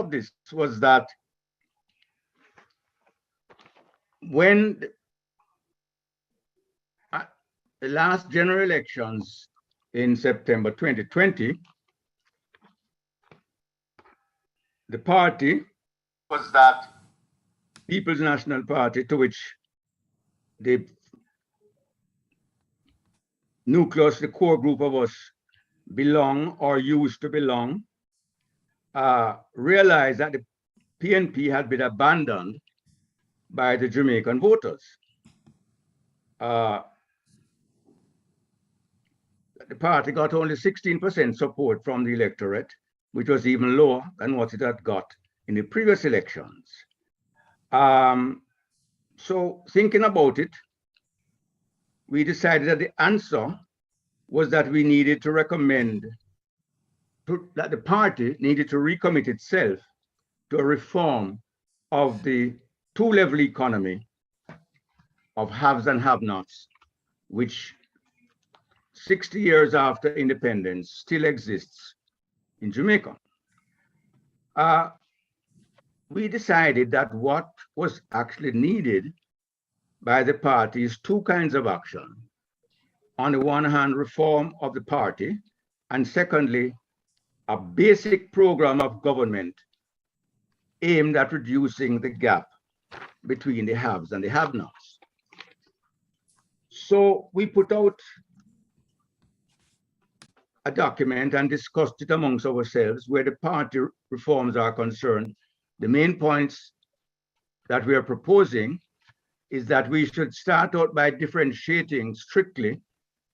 of this was that when the last general elections in September 2020, the party was that People's National Party, to which the nucleus, the core group of us belong or used to belong, realized that the PNP had been abandoned by the Jamaican voters. The party got only 16% support from the electorate, which was even lower than what it had got in the previous elections. So thinking about it, we decided that the answer was that we needed to recommend that the party needed to recommit itself to a reform of the two-level economy of haves and have-nots, which 60 years after independence still exists in Jamaica. We decided that what was actually needed by the party is two kinds of action. On the one hand, reform of the party, and secondly, a basic program of government aimed at reducing the gap between the haves and the have-nots. So we put out a document and discussed it amongst ourselves where the party reforms are concerned. The main points that we are proposing is that we should start out by differentiating strictly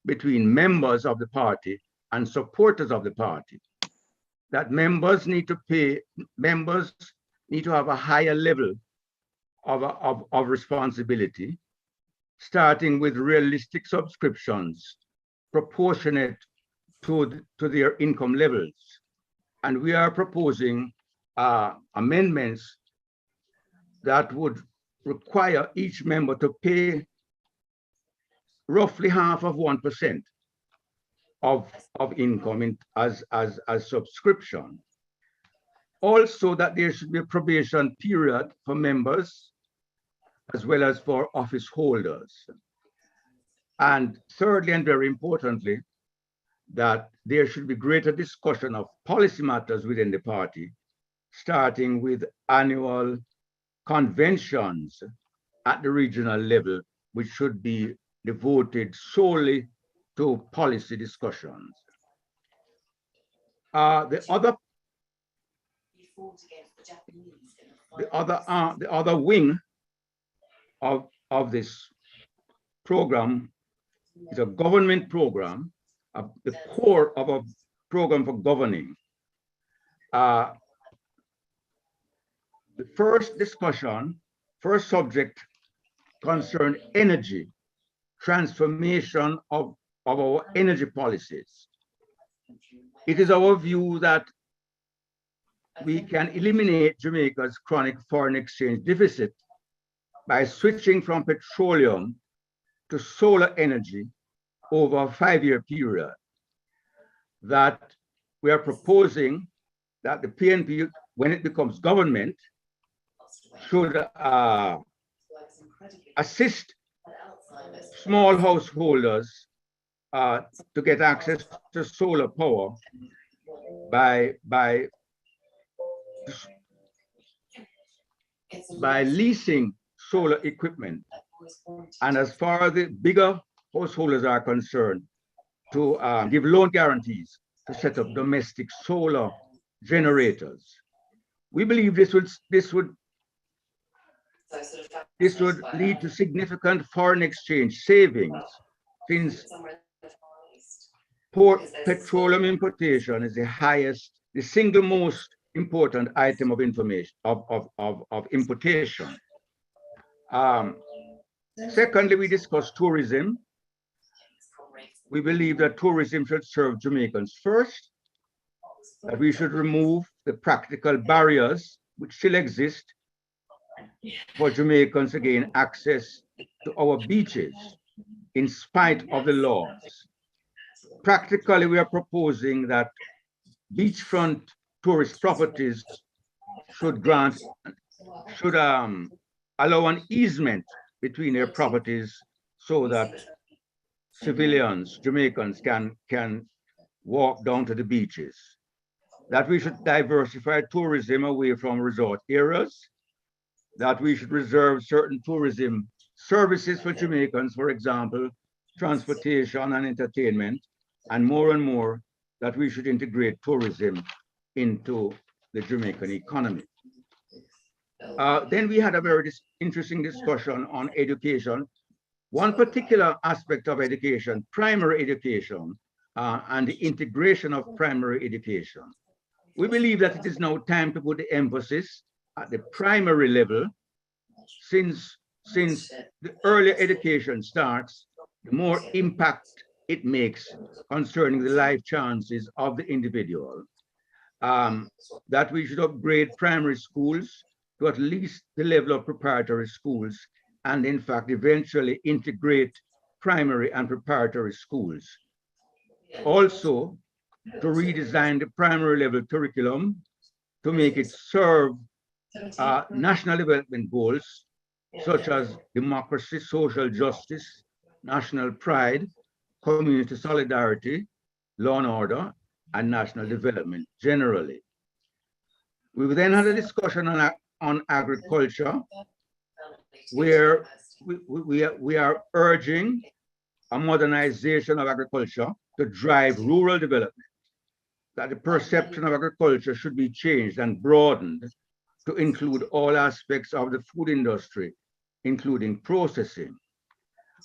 between members of the party and supporters of the party. That members need to have a higher level of responsibility, starting with realistic subscriptions proportionate to their income levels. And we are proposing amendments that would require each member to pay roughly half of 1% of income as subscription. Also, that there should be a probation period for members as well as for office holders. And thirdly, and very importantly, that there should be greater discussion of policy matters within the party, starting with annual conventions at the regional level, which should be devoted solely to policy discussions. The other wing of this program is a government program, the core of a program for governing. The first subject concerned energy, transformation of our energy policies. It is our view that we can eliminate Jamaica's chronic foreign exchange deficit by switching from petroleum to solar energy over a 5-year period. That we are proposing that the PNP, when it becomes government, should assist small householders to get access to solar power by leasing solar equipment. And as far as the bigger householders are concerned, to give loan guarantees to set up domestic solar generators. We believe this would lead to significant foreign exchange savings, since petroleum importation is the single most important item of importation. Secondly, we discussed tourism. We believe that tourism should serve Jamaicans first, that we should remove the practical barriers which still exist for Jamaicans to gain access to our beaches in spite of the laws. Practically, we are proposing that beachfront tourist properties should grant, should allow an easement between their properties so that civilians, Jamaicans, can walk down to the beaches. That we should diversify tourism away from resort areas, that we should reserve certain tourism services for Jamaicans, for example, transportation and entertainment, and more, that we should integrate tourism into the Jamaican economy. Then we had a very interesting discussion on education. One particular aspect of education, primary education, and the integration of primary education. We believe that it is now time to put the emphasis at the primary level, since the earlier education starts, the more impact it makes concerning the life chances of the individual. That we should upgrade primary schools to at least the level of preparatory schools, and in fact, eventually integrate primary and preparatory schools. Also, to redesign the primary level curriculum to make it serve national development goals, such as democracy, social justice, national pride, community solidarity, law and order, and national development generally. We then had a discussion on agriculture, where we are urging a modernization of agriculture to drive rural development, that the perception of agriculture should be changed and broadened to include all aspects of the food industry, including processing.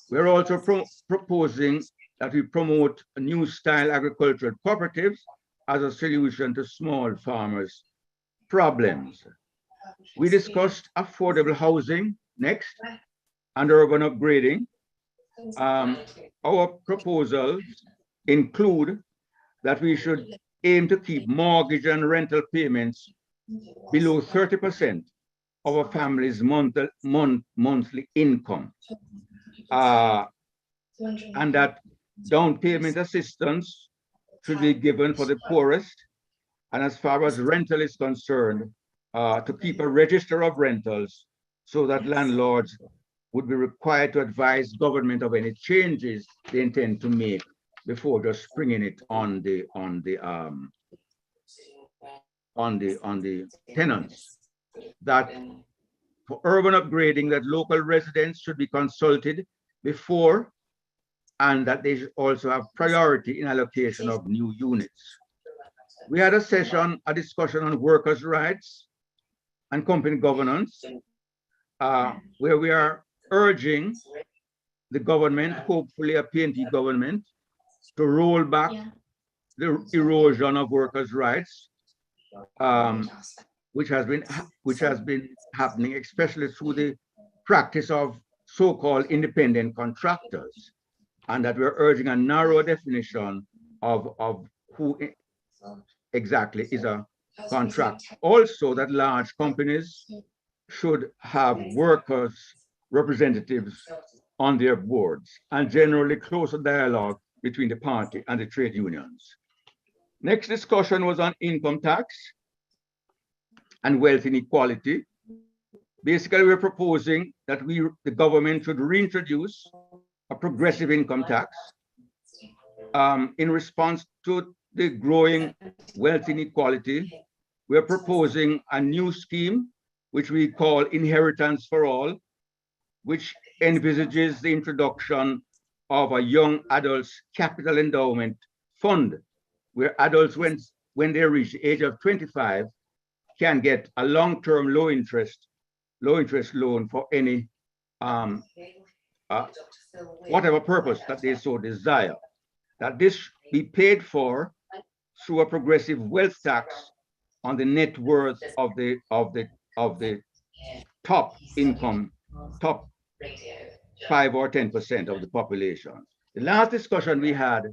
We're also proposing that we promote new style agricultural cooperatives as a solution to small farmers' problems. We discussed affordable housing next and urban upgrading. Our proposals include that we should aim to keep mortgage and rental payments below 30% of a family's monthly income, and that down payment assistance should be given for the poorest, and as far as rental is concerned, to keep a register of rentals so that landlords would be required to advise government of any changes they intend to make before just springing it on the tenants. That for urban upgrading, that local residents should be consulted before, and that they should also have priority in allocation of new units. We had a discussion on workers' rights and company governance, where we are urging the government, hopefully a PNP government, to roll back the erosion of workers' rights, which has been happening, especially through the practice of so-called independent contractors, and that we're urging a narrow definition of who exactly is a contract. Also, that large companies should have workers' representatives on their boards, and generally closer dialogue between the party and the trade unions. Next discussion was on income tax and wealth inequality. Basically, we're proposing that the government should reintroduce a progressive income tax in response to the growing wealth inequality. We're proposing a new scheme, which we call Inheritance for All, which envisages the introduction of a young adults capital endowment fund, where adults, when they reach the age of 25, can get a long-term low interest loan for any whatever purpose that they so desire. That this be paid for through a progressive wealth tax on the net worth of the top income, top 5 or 10% of the population. The last discussion we had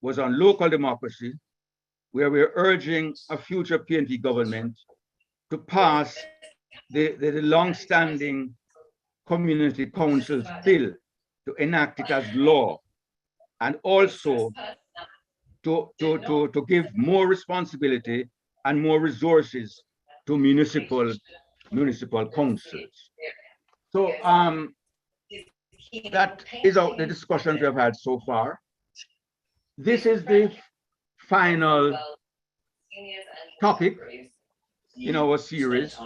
was on local democracy, where we're urging a future PNP government to pass the long-standing community councils bill, to enact it as law, and also to give more responsibility and more resources to municipal councils. So that is the discussions we have had so far. This is the final topic in our series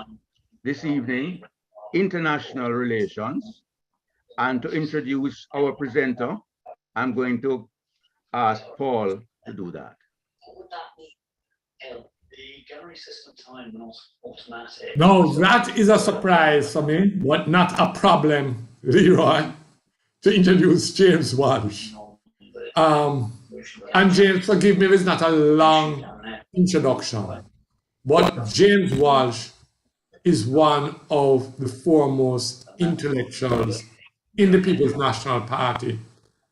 this evening, international relations. And to introduce our presenter, I'm going to ask Paul to do that. No, that is a surprise for me, but not a problem, Leroy, to introduce James Walsh. And James, forgive me, it's not a long introduction, but James Walsh is one of the foremost intellectuals in the People's National Party,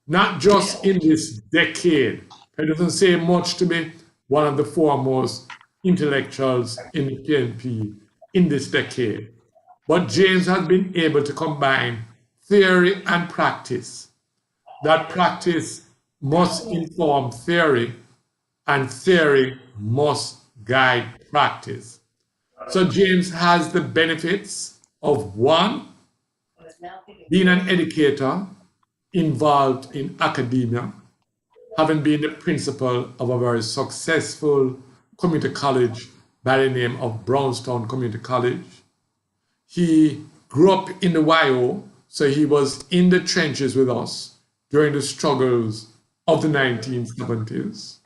not just in this decade. It doesn't say much to be one of the foremost intellectuals in the PNP in this decade. But James has been able to combine theory and practice. That practice must inform theory, and theory must guide practice. So James has the benefits of one, being an educator involved in academia, having been the principal of a very successful community college by the name of Brownstown Community College. He grew up in the YO, so he was in the trenches with us during the struggles of the 1970s.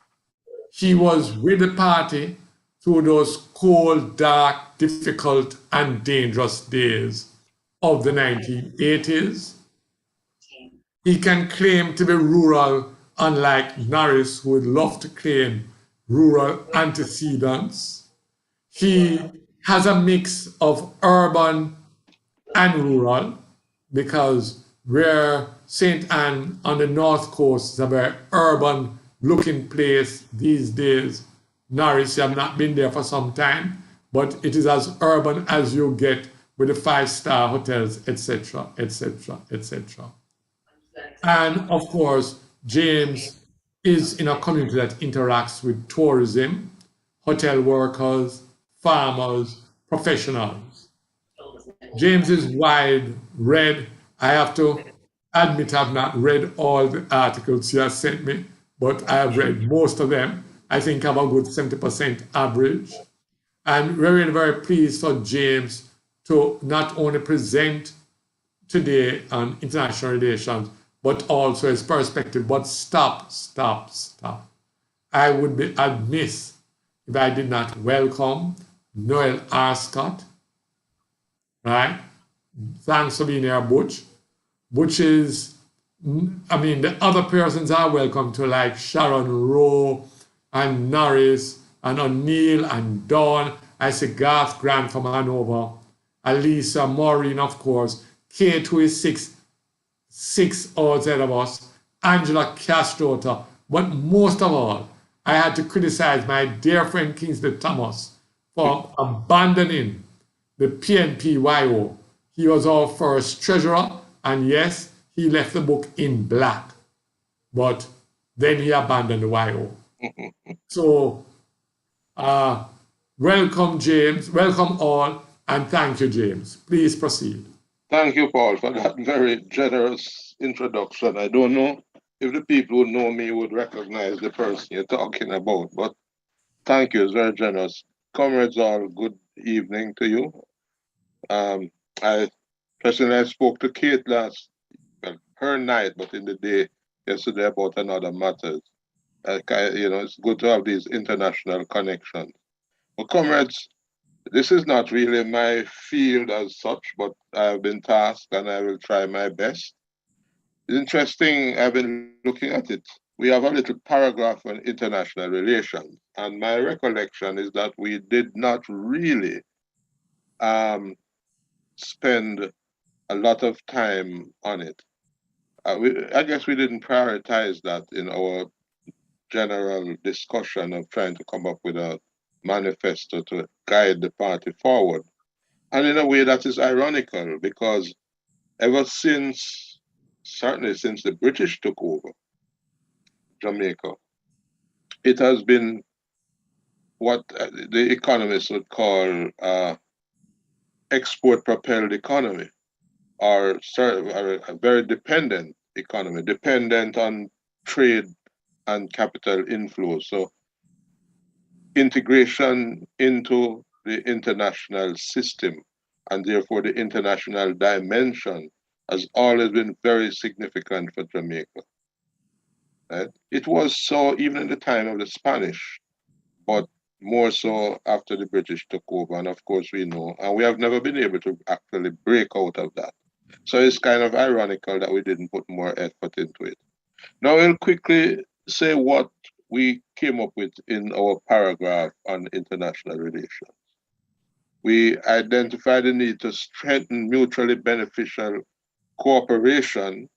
He was with the party through those cold, dark, difficult, and dangerous days of the 1980s. He can claim to be rural, unlike Norris, who would love to claim rural antecedents. He has a mix of urban and rural, because where St. Anne on the north coast is a very urban looking place these days. Norris, you have not been there for some time, but it is as urban as you get with the five-star hotels, etc., etc., etc. And of course, James is in a community that interacts with tourism, hotel workers, farmers, professionals. James is wide read. I have to admit I've not read all the articles he has sent me, but I have read most of them. I think I have a good 70% average. And we're really very pleased for James to not only present today on international relations, but also his perspective. But stop. I would be amiss if I did not welcome Noel Arscott, right? Thanks for being here, Butch. Butch is, the other persons are welcome to, like Sharon Rowe and Norris and O'Neill and Dawn. I see Garth Grant from Hanover, Alisa Maureen, of course, Kate, who is six hours ahead of us, Angela Castro. But most of all, I had to criticize my dear friend Kingsley Thomas for abandoning the PNPYO. He was our first treasurer, and yes, he left the book in black, but then he abandoned the YO. So, welcome, James. Welcome all, and thank you, James. Please proceed. Thank you, Paul, for that very generous introduction. I don't know if the people who know me would recognize the person you're talking about, but thank you. It's very generous. Comrades, all good evening to you. I personally spoke to Kate her night, but in the day yesterday about another matters. It's good to have these international connections. But comrades, this is not really my field as such, but I've been tasked and I will try my best. It's interesting, I've been looking at it. We have a little paragraph on international relations, and my recollection is that we did not really spend a lot of time on it. I guess we didn't prioritize that in our general discussion of trying to come up with a manifesto to guide the party forward. And in a way that is ironical, because ever since, certainly since the British took over Jamaica, it has been what the economists would call export propelled economy, or a very dependent economy, dependent on trade and capital inflow. So integration into the international system, and therefore the international dimension, has always been very significant for Jamaica. Right? It was so even in the time of the Spanish, but more so after the British took over. And of course, we know, and we have never been able to actually break out of that. So it's kind of ironical that we didn't put more effort into it. Now, I'll quickly say what we came up with in our paragraph on international relations. We identified the need to strengthen mutually beneficial cooperation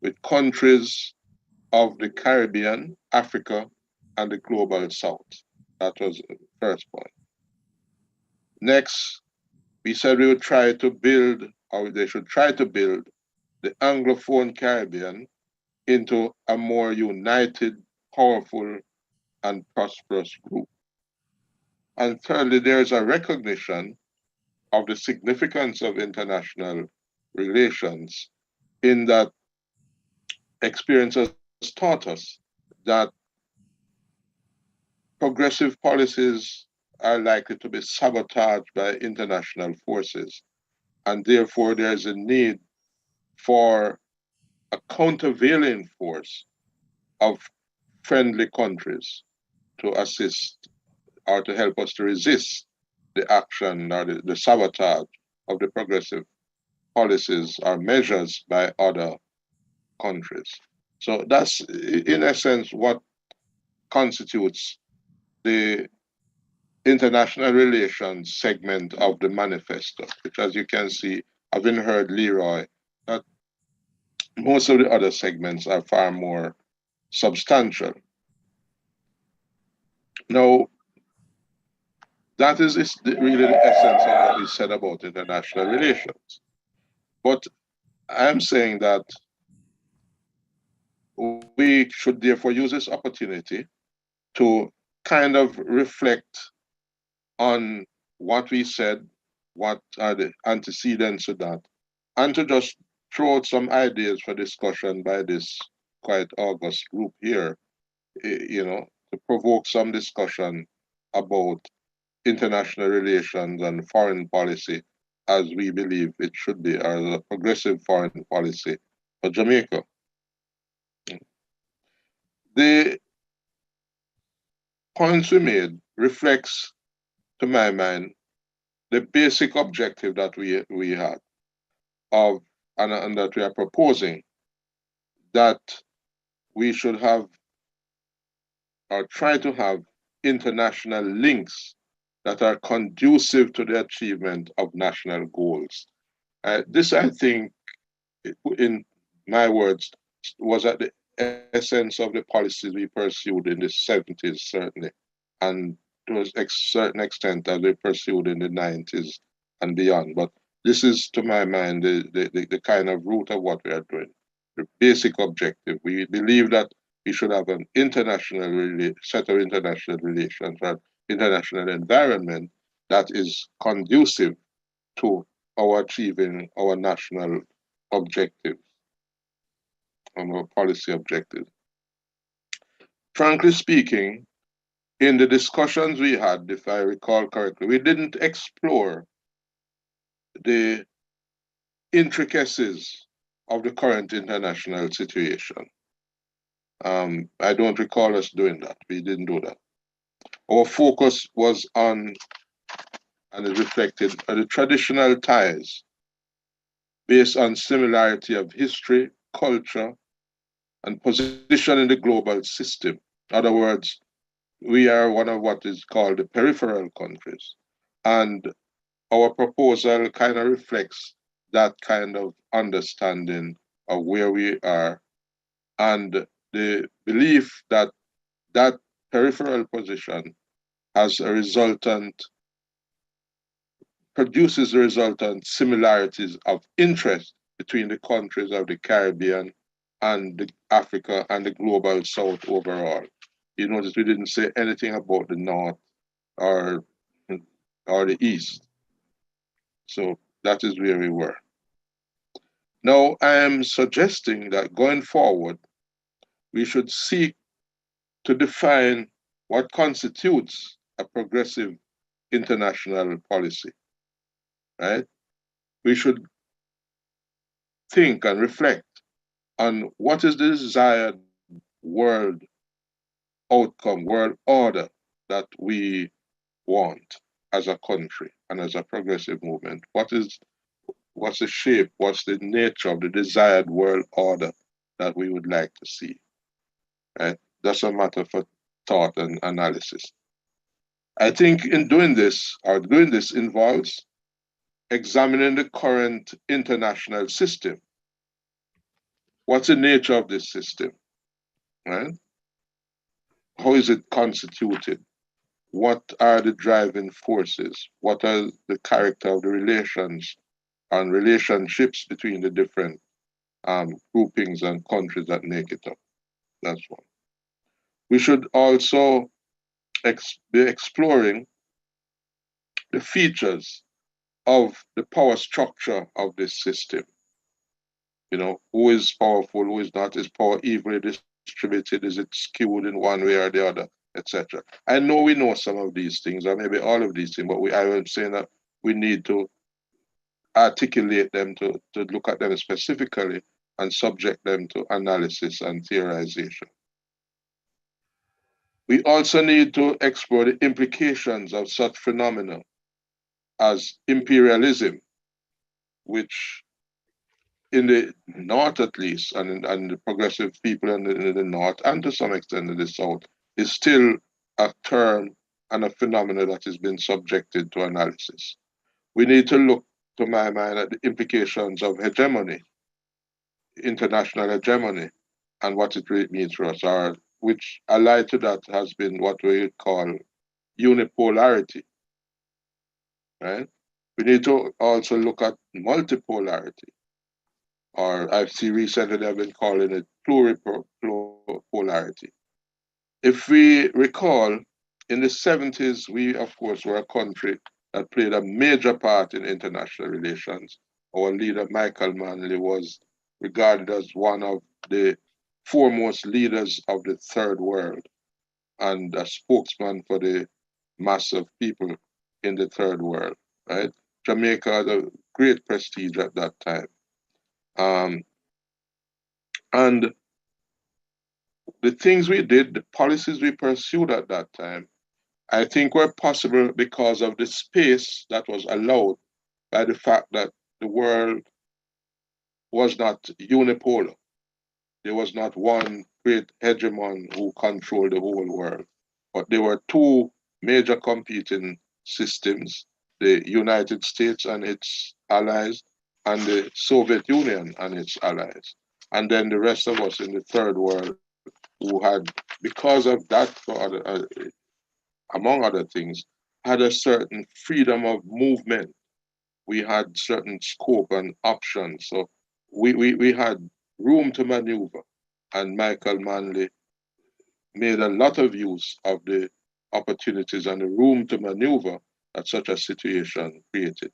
with countries of the Caribbean, Africa, and the global South. That was the first point. Next, we said we would try to build, or they should try to build, the Anglophone Caribbean into a more united, powerful, and prosperous group. And thirdly, there is a recognition of the significance of international relations, in that experience has taught us that progressive policies are likely to be sabotaged by international forces, and therefore there is a need for a countervailing force of friendly countries to assist or to help us to resist the action or the sabotage of the progressive policies or measures by other countries. So that's, in essence, what constitutes the international relations segment of the manifesto, which, as you can see, having heard Leroy, that most of the other segments are far more substantial. Now, that is really the essence of what is said about international relations. But I'm saying that we should therefore use this opportunity to kind of reflect on what we said, what are the antecedents to that, and to just throw out some ideas for discussion by this quite august group here, to provoke some discussion about international relations and foreign policy as we believe it should be, as a progressive foreign policy for Jamaica. The points we made reflects, to my mind, the basic objective that we had of and that we are proposing, that we should have or try to have international links that are conducive to the achievement of national goals. This, I think, in my words, was at the essence of the policies we pursued in the 70s, certainly, and to a certain extent as we pursued in the 90s and beyond. But this is, to my mind, the kind of root of what we are doing, the basic objective. We believe that we should have an international set of international relations or international environment that is conducive to our achieving our national objectives and our policy objectives. Frankly speaking, in the discussions we had, if I recall correctly, we didn't explore the intricacies of the current international situation. I don't recall us doing that. We didn't do that. Our focus was on, and it reflected, the traditional ties based on similarity of history, culture, and position in the global system. In other words, we are one of what is called the peripheral countries. And our proposal kind of reflects that kind of understanding of where we are, and the belief that that peripheral position has a resultant, produces the resultant similarities of interest between the countries of the Caribbean and Africa and the global South overall. You notice we didn't say anything about the North or the East. So that is where we were. Now, I am suggesting that going forward, we should seek to define what constitutes a progressive international policy, right? We should think and reflect on what is the desired world outcome, world order that we want as a country and as a progressive movement. What's the shape, what's the nature of the desired world order that we would like to see, right? That's a matter for thought and analysis. I think in doing this involves examining the current international system. What's the nature of this system, right? How is it constituted? What are the driving forces? What are the character of the relations and relationships between the different groupings and countries that make it up? That's one. We should also be exploring the features of the power structure of this system. You know, who is powerful, who is not, is power evenly distributed, is it skewed in one way or the other, etc. I know we know some of these things, or maybe all of these things, but I am saying that we need to articulate them, to look at them specifically and subject them to analysis and theorization. We also need to explore the implications of such phenomena as imperialism, which in the North at least, and the progressive people in the North, and to some extent in the South, is still a term and a phenomenon that has been subjected to analysis. We need to look, to my mind, at the implications of hegemony, international hegemony, and what it really means for us, or which allied to that has been what we call unipolarity, right? We need to also look at multipolarity, or I see recently they've been calling it pluripolarity. If we recall, in the 70s, we, of course, were a country that played a major part in international relations. Our leader, Michael Manley, was regarded as one of the foremost leaders of the third world and a spokesman for the mass of people in the third world, right? Jamaica had a great prestige at that time. And the things we did, the policies we pursued at that time, I think were possible because of the space that was allowed by the fact that the world was not unipolar. There was not one great hegemon who controlled the whole world, but there were two major competing systems, the United States and its allies, and the Soviet Union and its allies. And then the rest of us in the third world who had, because of that, among other things, had a certain freedom of movement. We had certain scope and options. So we had room to maneuver. And Michael Manley made a lot of use of the opportunities and the room to maneuver that such a situation created.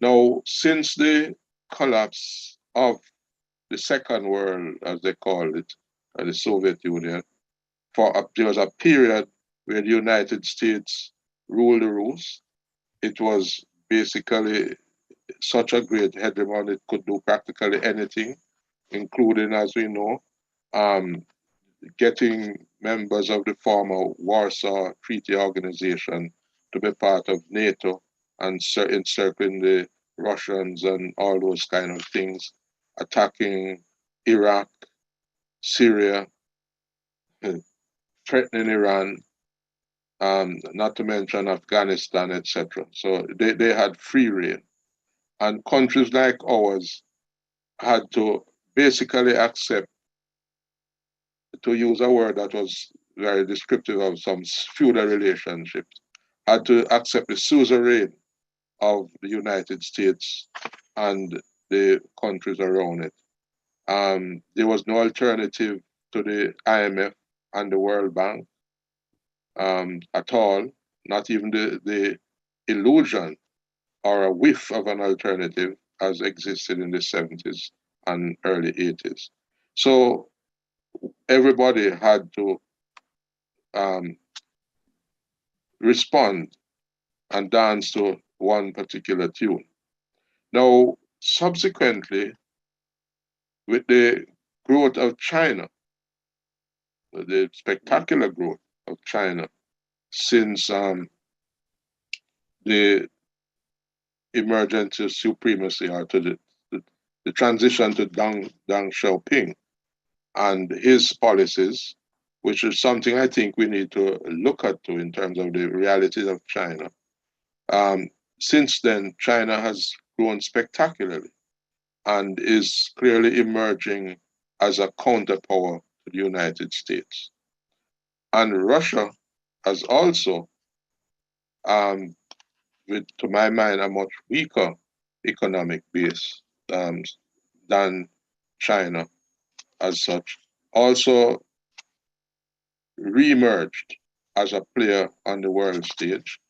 Now, since the collapse of the Second World, as they called it, the Soviet Union, there was a period where the United States ruled the roost. It was basically such a great hegemon, it could do practically anything, including, as we know, getting members of the former Warsaw Treaty Organization to be part of NATO and encircling the Russians and all those kind of things, attacking Iraq, Syria, threatening Iran, not to mention Afghanistan, etc. So they had free reign. And countries like ours had to basically accept, to use a word that was very descriptive of some feudal relationships, had to accept the suzerain of the United States and the countries around it. There was no alternative to the IMF and the World Bank at all. not even the illusion or a whiff of an alternative as existed in the 70s and early 80s. So everybody had to respond and dance to one particular tune. Now, subsequently, with the growth of China, the spectacular growth of China since the emergence of supremacy or to the transition to Deng Xiaoping and his policies, which is something I think we need to look at too in terms of the realities of China. Since then, China has grown spectacularly and is clearly emerging as a counterpower to the United States. And Russia has also, with, to my mind, a much weaker economic base than China as such, also re-emerged as a player on the world stage,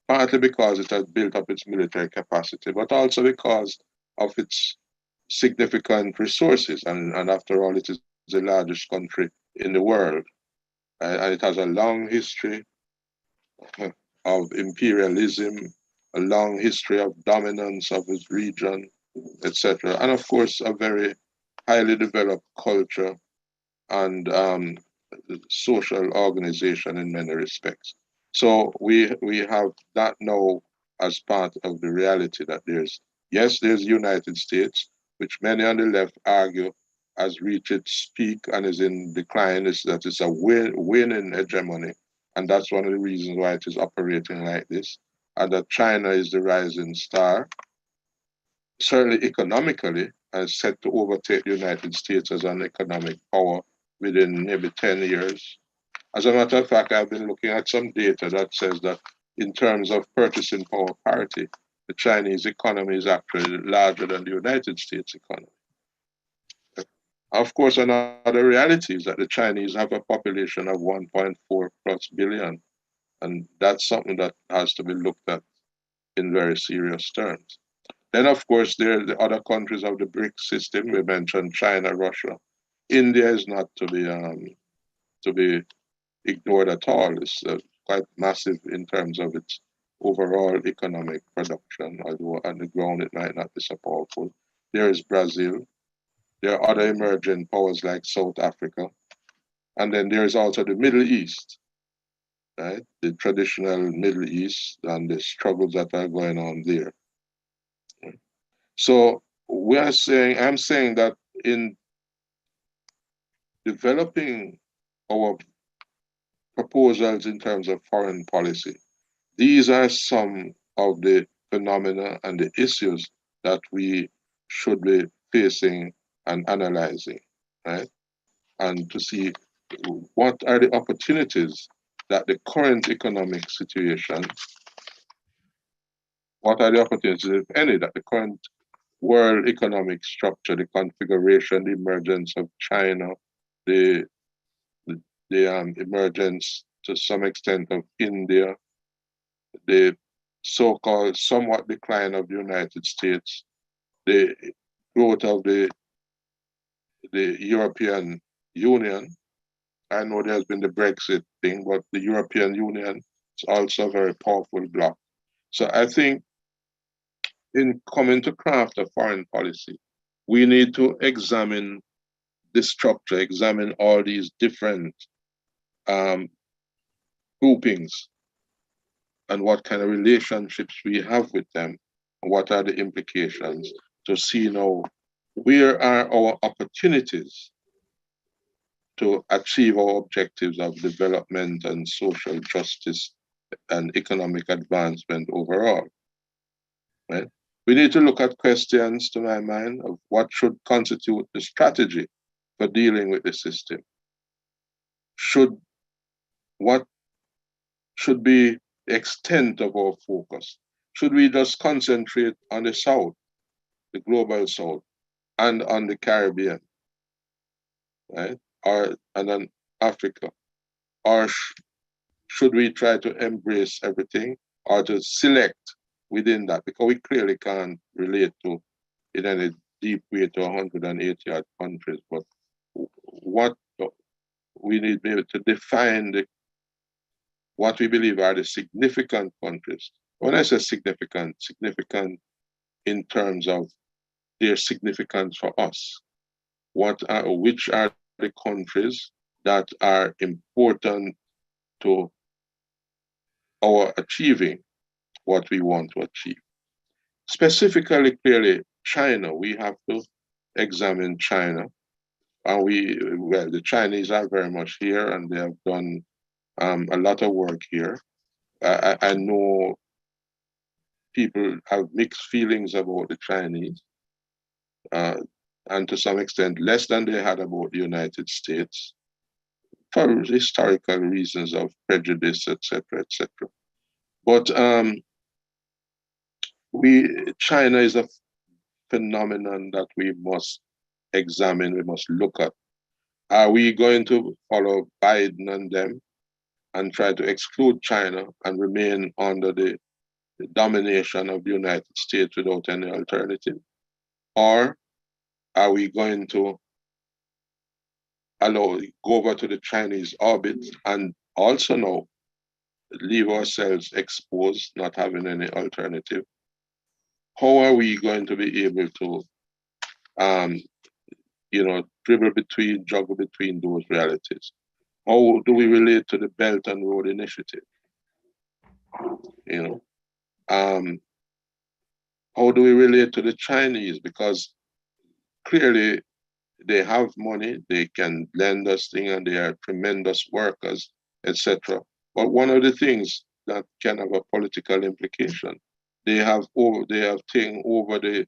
partly because it has built up its military capacity, but also because of its significant resources. And after all, it is the largest country in the world. And it has a long history of imperialism, a long history of dominance of its region, etc. And of course, a very highly developed culture and social organization in many respects. So we have that now as part of the reality that there's the United States, which many on the left argue has reached its peak and is in decline, is that it's a winning hegemony. And that's one of the reasons why it is operating like this. And that China is the rising star, certainly economically, and set to overtake the United States as an economic power within maybe 10 years. As a matter of fact, I've been looking at some data that says that in terms of purchasing power parity, the Chinese economy is actually larger than the United States economy. Of course, another reality is that the Chinese have a population of 1.4 plus billion, and that's something that has to be looked at in very serious terms. Then, of course, there are the other countries of the BRICS system. We mentioned China, Russia. India is not to be ignored at all. It's quite massive in terms of its overall economic production, although on the ground it might not be so powerful. There is Brazil. There are other emerging powers like South Africa. And then there is also the Middle East, right? The traditional Middle East and the struggles that are going on there. So I'm saying that in developing our proposals in terms of foreign policy, these are some of the phenomena and the issues that we should be facing and analyzing, right? And to see what are the opportunities that the current economic situation, what are the opportunities, if any, that the current world economic structure, the configuration, the emergence of China, the emergence to some extent of India, the so-called somewhat decline of the United States, the growth of the European Union. I know there's been the Brexit thing, but the European Union is also a very powerful bloc. So I think in coming to craft a foreign policy, we need to examine the structure, examine all these different groupings and what kind of relationships we have with them, and what are the implications to see now where are our opportunities to achieve our objectives of development and social justice and economic advancement overall, right? We need to look at questions, to my mind, of what should constitute the strategy for dealing with the system. What should be the extent of our focus? Should we just concentrate on the South, the global South, and on the Caribbean, right? And on Africa? Or should we try to embrace everything or to select within that? Because we clearly can't relate to in any deep way to 180 odd countries, but what we need maybe to define what we believe are the significant countries. When I say significant, significant in terms of their significance for us. Which are the countries that are important to our achieving what we want to achieve? Specifically, clearly, China, we have to examine China. And the Chinese are very much here and they have done a lot of work here. I know people have mixed feelings about the Chinese, and to some extent less than they had about the United States for historical reasons of prejudice, etc., etc. But China is a phenomenon that we must examine, we must look at. Are we going to follow Biden and them and try to exclude China and remain under the domination of the United States without any alternative? Or are we going to go over to the Chinese orbit and also now leave ourselves exposed, not having any alternative? How are we going to be able to, juggle between those realities? How do we relate to the Belt and Road Initiative? How do we relate to the Chinese? Because clearly they have money, they can lend us things, and they are tremendous workers, etc. But one of the things that can have a political implication, they have taken over the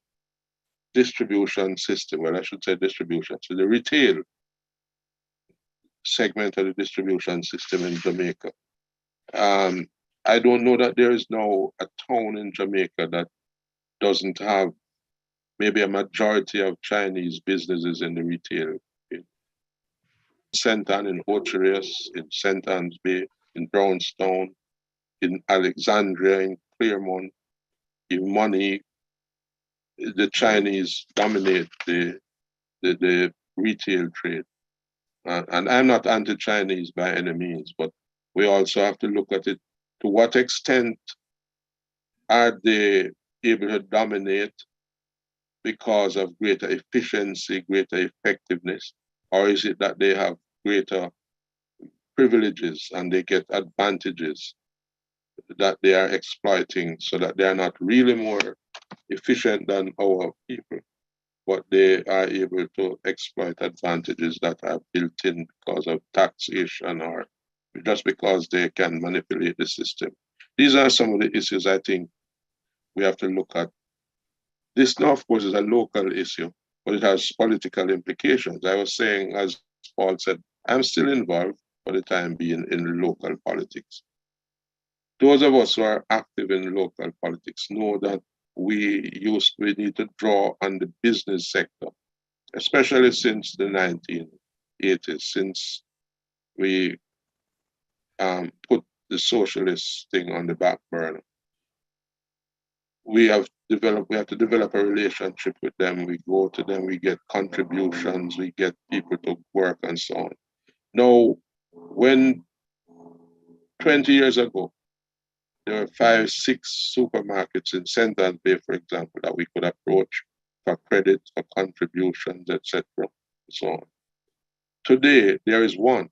distribution system. Well, I should say distribution. So the retail segment of the distribution system in Jamaica. I don't know that there is now a town in Jamaica that doesn't have maybe a majority of Chinese businesses in the retail. In St. Ann, in Ocherous, in St. Ann's Bay, in Brownstown, in Alexandria, in Claremont, in Money, the Chinese dominate the retail trade. And I'm not anti-Chinese by any means, but we also have to look at it. To what extent are they able to dominate because of greater efficiency, greater effectiveness? Or is it that they have greater privileges and they get advantages that they are exploiting so that they are not really more efficient than our people, but they are able to exploit advantages that are built in because of taxation or just because they can manipulate the system? These are some of the issues I think we have to look at. This now, of course, is a local issue, but it has political implications. I was saying, as Paul said, I'm still involved for the time being in local politics. Those of us who are active in local politics know that we need to draw on the business sector, especially since the 1980s, since we put the socialist thing on the back burner. We have to develop a relationship with them. We go to them, we get contributions, we get people to work and so on. Now, when 20 years ago, there were 5, 6 supermarkets in St. Ann's Bay, for example, that we could approach for credit, for contributions, etc., and so on. Today, there is one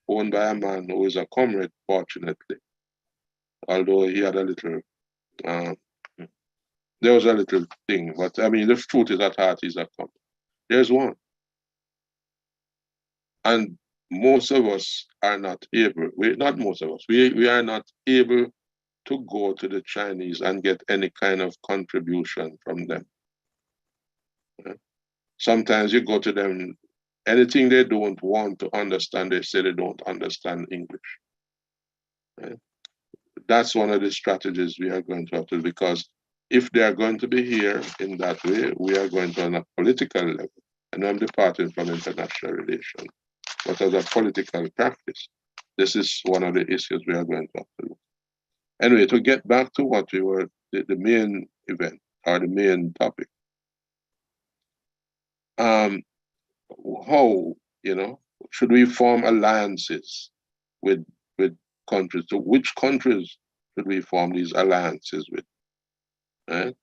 owned by a man who is a comrade, fortunately, although he had a little, there was a little thing, but I mean, the truth is at heart, he's a comrade. There's one. And most of us are not able, not most of us, we are not able to go to the Chinese and get any kind of contribution from them. Sometimes you go to them, anything they don't want to understand, they say they don't understand English. That's one of the strategies we are going to have to, because if they are going to be here in that way, we are going to on a political level. And I'm departing from international relations, but as a political practice, this is one of the issues we are going to have to look. Anyway, to get back to what we were, the main event or the main topic. How, should we form alliances with countries? So which countries should we form these alliances with? Right?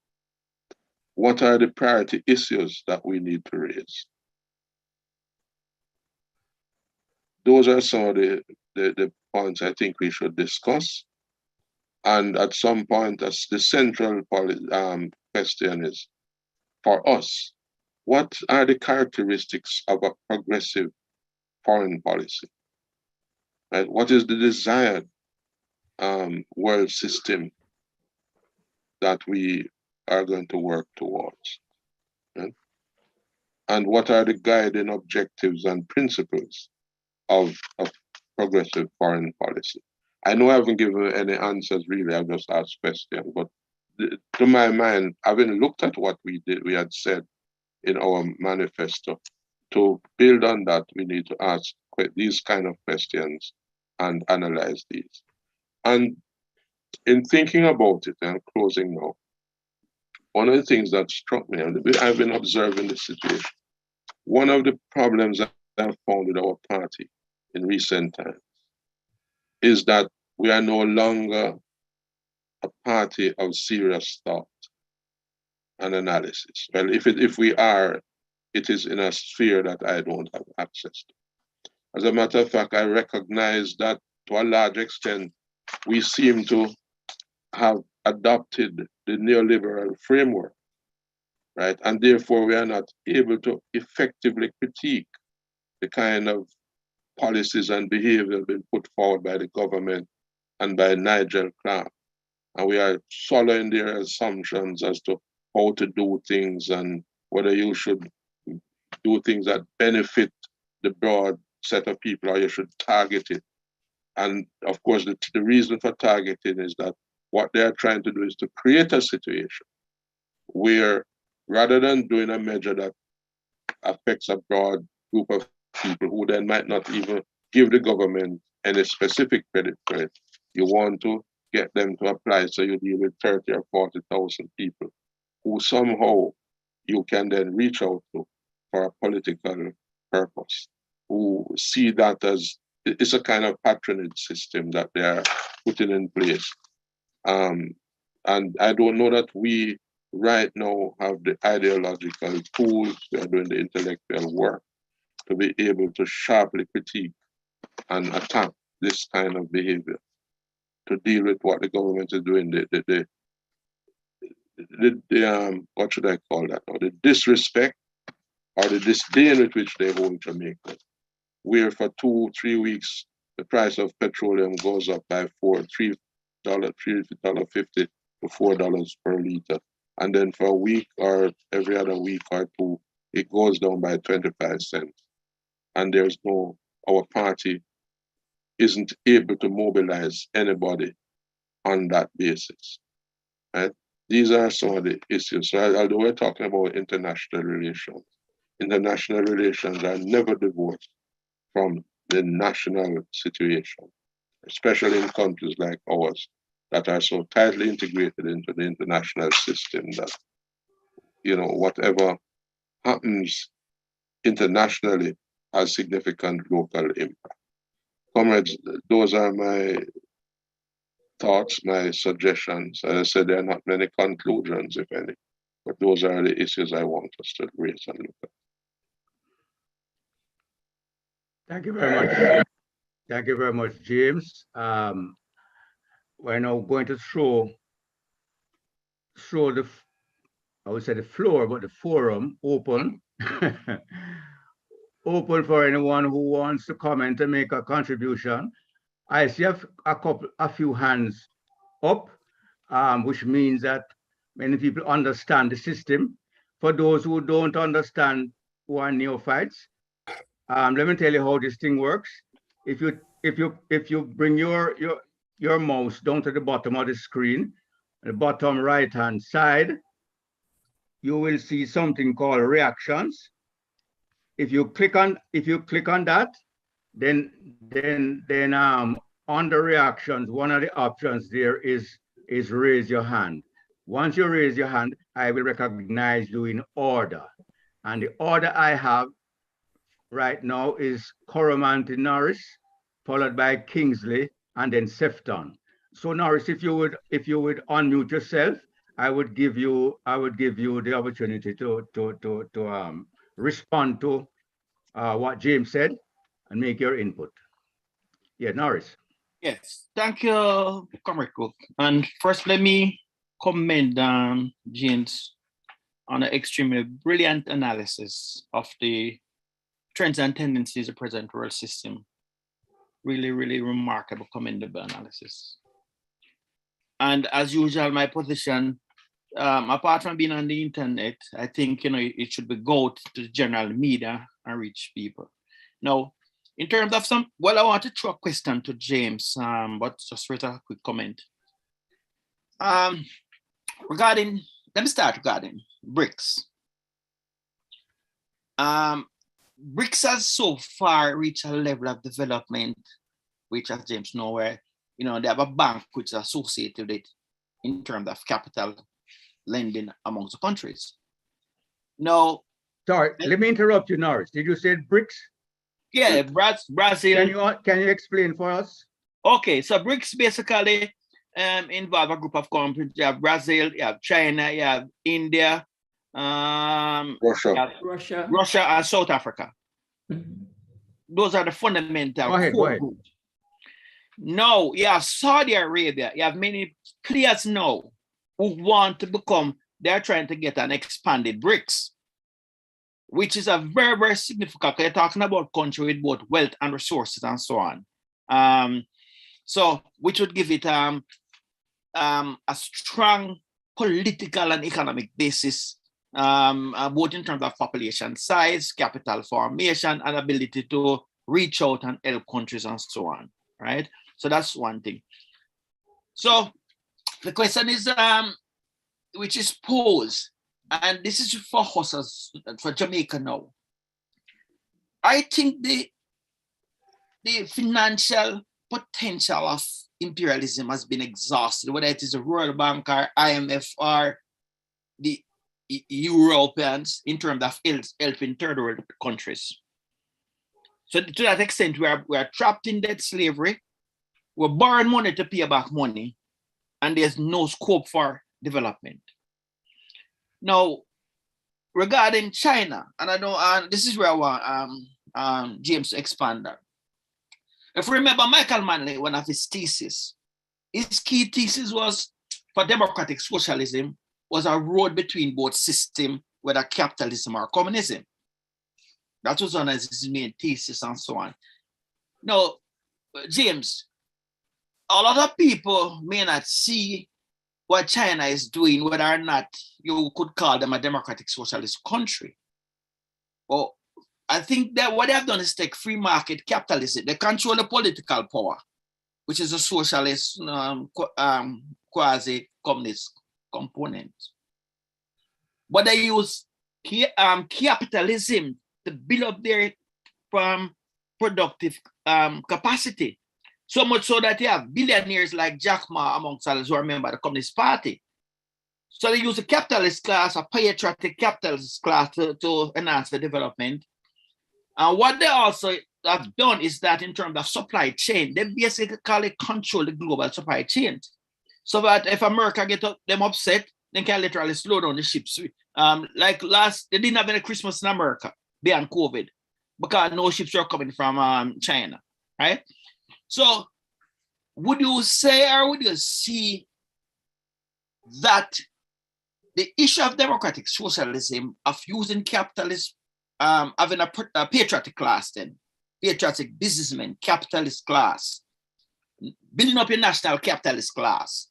What are the priority issues that we need to raise? Those are some of the points I think we should discuss. And at some point, as the central question is, for us, what are the characteristics of a progressive foreign policy? Right? What is the desired world system that we are going to work towards? Right? And what are the guiding objectives and principles of progressive foreign policy? I know I haven't given any answers really, I've just asked questions, but to my mind, having looked at what we had said in our manifesto, to build on that, we need to ask these kind of questions and analyze these. And in thinking about it and closing now, one of the things that struck me, and I've been observing the situation, one of the problems that I've found with our party in recent times is that we are no longer a party of serious thought and analysis. Well, if we are, it is in a sphere that I don't have access to. As a matter of fact, I recognize that to a large extent, we seem to have adopted the neoliberal framework, right? And therefore, we are not able to effectively critique the kind of policies and behavior being put forward by the government and by Nigel Clark. And we are swallowing their assumptions as to how to do things and whether you should do things that benefit the broad set of people or you should target it. And of course, the reason for targeting is that what they are trying to do is to create a situation where rather than doing a measure that affects a broad group of people who then might not even give the government any specific credit for it, you want to get them to apply so you deal with 30 or 40,000 people who somehow you can then reach out to for a political purpose, who see that as it's a kind of patronage system that they are putting in place. And I don't know that we right now have the ideological tools, we are doing the intellectual work to be able to sharply critique and attack this kind of behavior, to deal with what the government is doing, what should I call that, or the disrespect or the disdain with which they hold Jamaica, where for 2-3 weeks, the price of petroleum goes up by $3.50 to $4 per liter. And then for a week or every other week or two, it goes down by 25 cents. And there's our party isn't able to mobilize anybody on that basis. Right? These are some of the issues. So although we're talking about international relations are never divorced from the national situation, especially in countries like ours that are so tightly integrated into the international system that, whatever happens internationally has significant local impact. Comrades, those are my thoughts, my suggestions. As I said, there are not many conclusions, if any, but those are the issues I want us to raise and look at. Thank you very much. Thank you very much, James. We're now going to throw the, I would say the floor, but the forum open. Open for anyone who wants to comment and make a contribution. I see a few hands up, which means that many people understand the system. For those who don't understand, who are neophytes, let me tell you how this thing works. If you bring your mouse down to the bottom of the screen, the bottom right-hand side, you will see something called reactions. If you click on that, then on the reactions, one of the options there is raise your hand. Once you raise your hand, I will recognize you in order. And the order I have right now is Coromantee Norris, followed by Kingsley, and then Sefton. So Norris, if you would unmute yourself, I would give you the opportunity to respond to what James said and make your input. Yeah, Norris. Yes, thank you, Comrade Cook. And first, let me commend James on an extremely brilliant analysis of the trends and tendencies of the present world system. Really, really remarkable, commendable analysis. And as usual, my position, apart from being on the internet, I think it should be go to the general media and reach people. Now, in terms of I want to throw a question to James, but just with a quick comment. Let me start regarding BRICS. BRICS has so far reached a level of development, which as James knows, where they have a bank which is associated with it in terms of capital lending amongst the countries. Now, sorry, let me interrupt you, Norris. Did you say BRICS? Yeah, Brazil. Can you explain for us? Okay, so BRICS basically involve a group of countries. You have Brazil, you have China, you have India, Russia, and South Africa. Those are the fundamental core groups. Now, you have Saudi Arabia. You have many players now who want to they're trying to get an expanded BRICS, which is a very, very significant. You're talking about country with both wealth and resources and so on. So which would give it a strong political and economic basis, both in terms of population size, capital formation, and ability to reach out and help countries and so on, right? So that's one thing. So the question is, which is posed, and this is for us for Jamaica now. I think the financial potential of imperialism has been exhausted, whether it is the World Bank or IMF or the Europeans in terms of helping third world countries. So to that extent, we are trapped in debt slavery. We're borrowing money to pay back money, and there's no scope for development. Now, regarding China, and I know this is where I want James to expand that. If you remember Michael Manley, one of his theses, his key thesis was for democratic socialism was a road between both systems, whether capitalism or communism. That was one of his main thesis and so on. Now, James, a lot of people may not see what China is doing, whether or not you could call them a democratic socialist country. Well, I think that what they have done is take free market capitalism. They control the political power, which is a socialist quasi-communist component. But they use capitalism to build up their productive capacity. So much so that you have billionaires like Jack Ma amongst others who are members of the Communist Party. So they use a capitalist class, a patriotic capitalist class to enhance the development. And what they also have done is that in terms of supply chain, they basically control the global supply chain. So that if America get them upset, they can literally slow down the ships. Like they didn't have any Christmas in America beyond COVID because no ships were coming from China, right? So would you say or would you see that the issue of democratic socialism, of using capitalism, having a patriotic class then, patriotic businessman, capitalist class, building up a national capitalist class,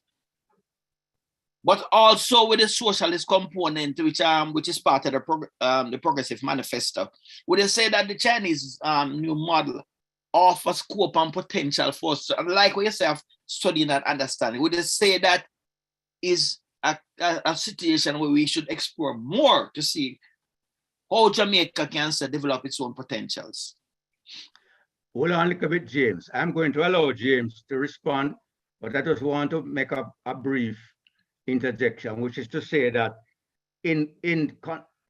but also with a socialist component, which is part of the Progressive Manifesto, would you say that the Chinese new model offers scope and potential for us, like what yourself studying and understanding? Would you say that is a situation where we should explore more to see how Jamaica can develop its own potentials? hold on a little bit, James. I'm going to allow James to respond, but I just want to make a brief interjection, which is to say that in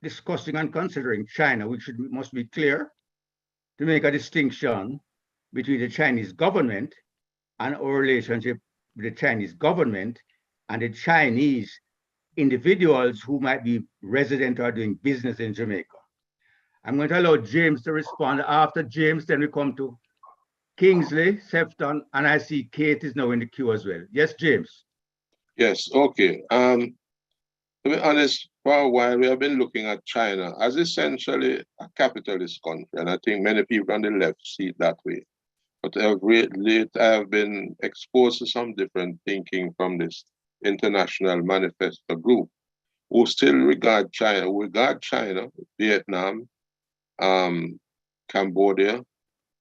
discussing and considering China, we must be clear to make a distinction between the Chinese government and our relationship with the Chinese government and the Chinese individuals who might be resident or doing business in Jamaica. I'm going to allow James to respond. After James, then we come to Kingsley, Sefton, and I see Kate is now in the queue as well. Yes, James. Yes, okay. To be honest, for a while we have been looking at China as essentially a capitalist country, and I think many people on the left see it that way. But of late, I have been exposed to some different thinking from this international manifesto group, who still regard China, Vietnam, Cambodia,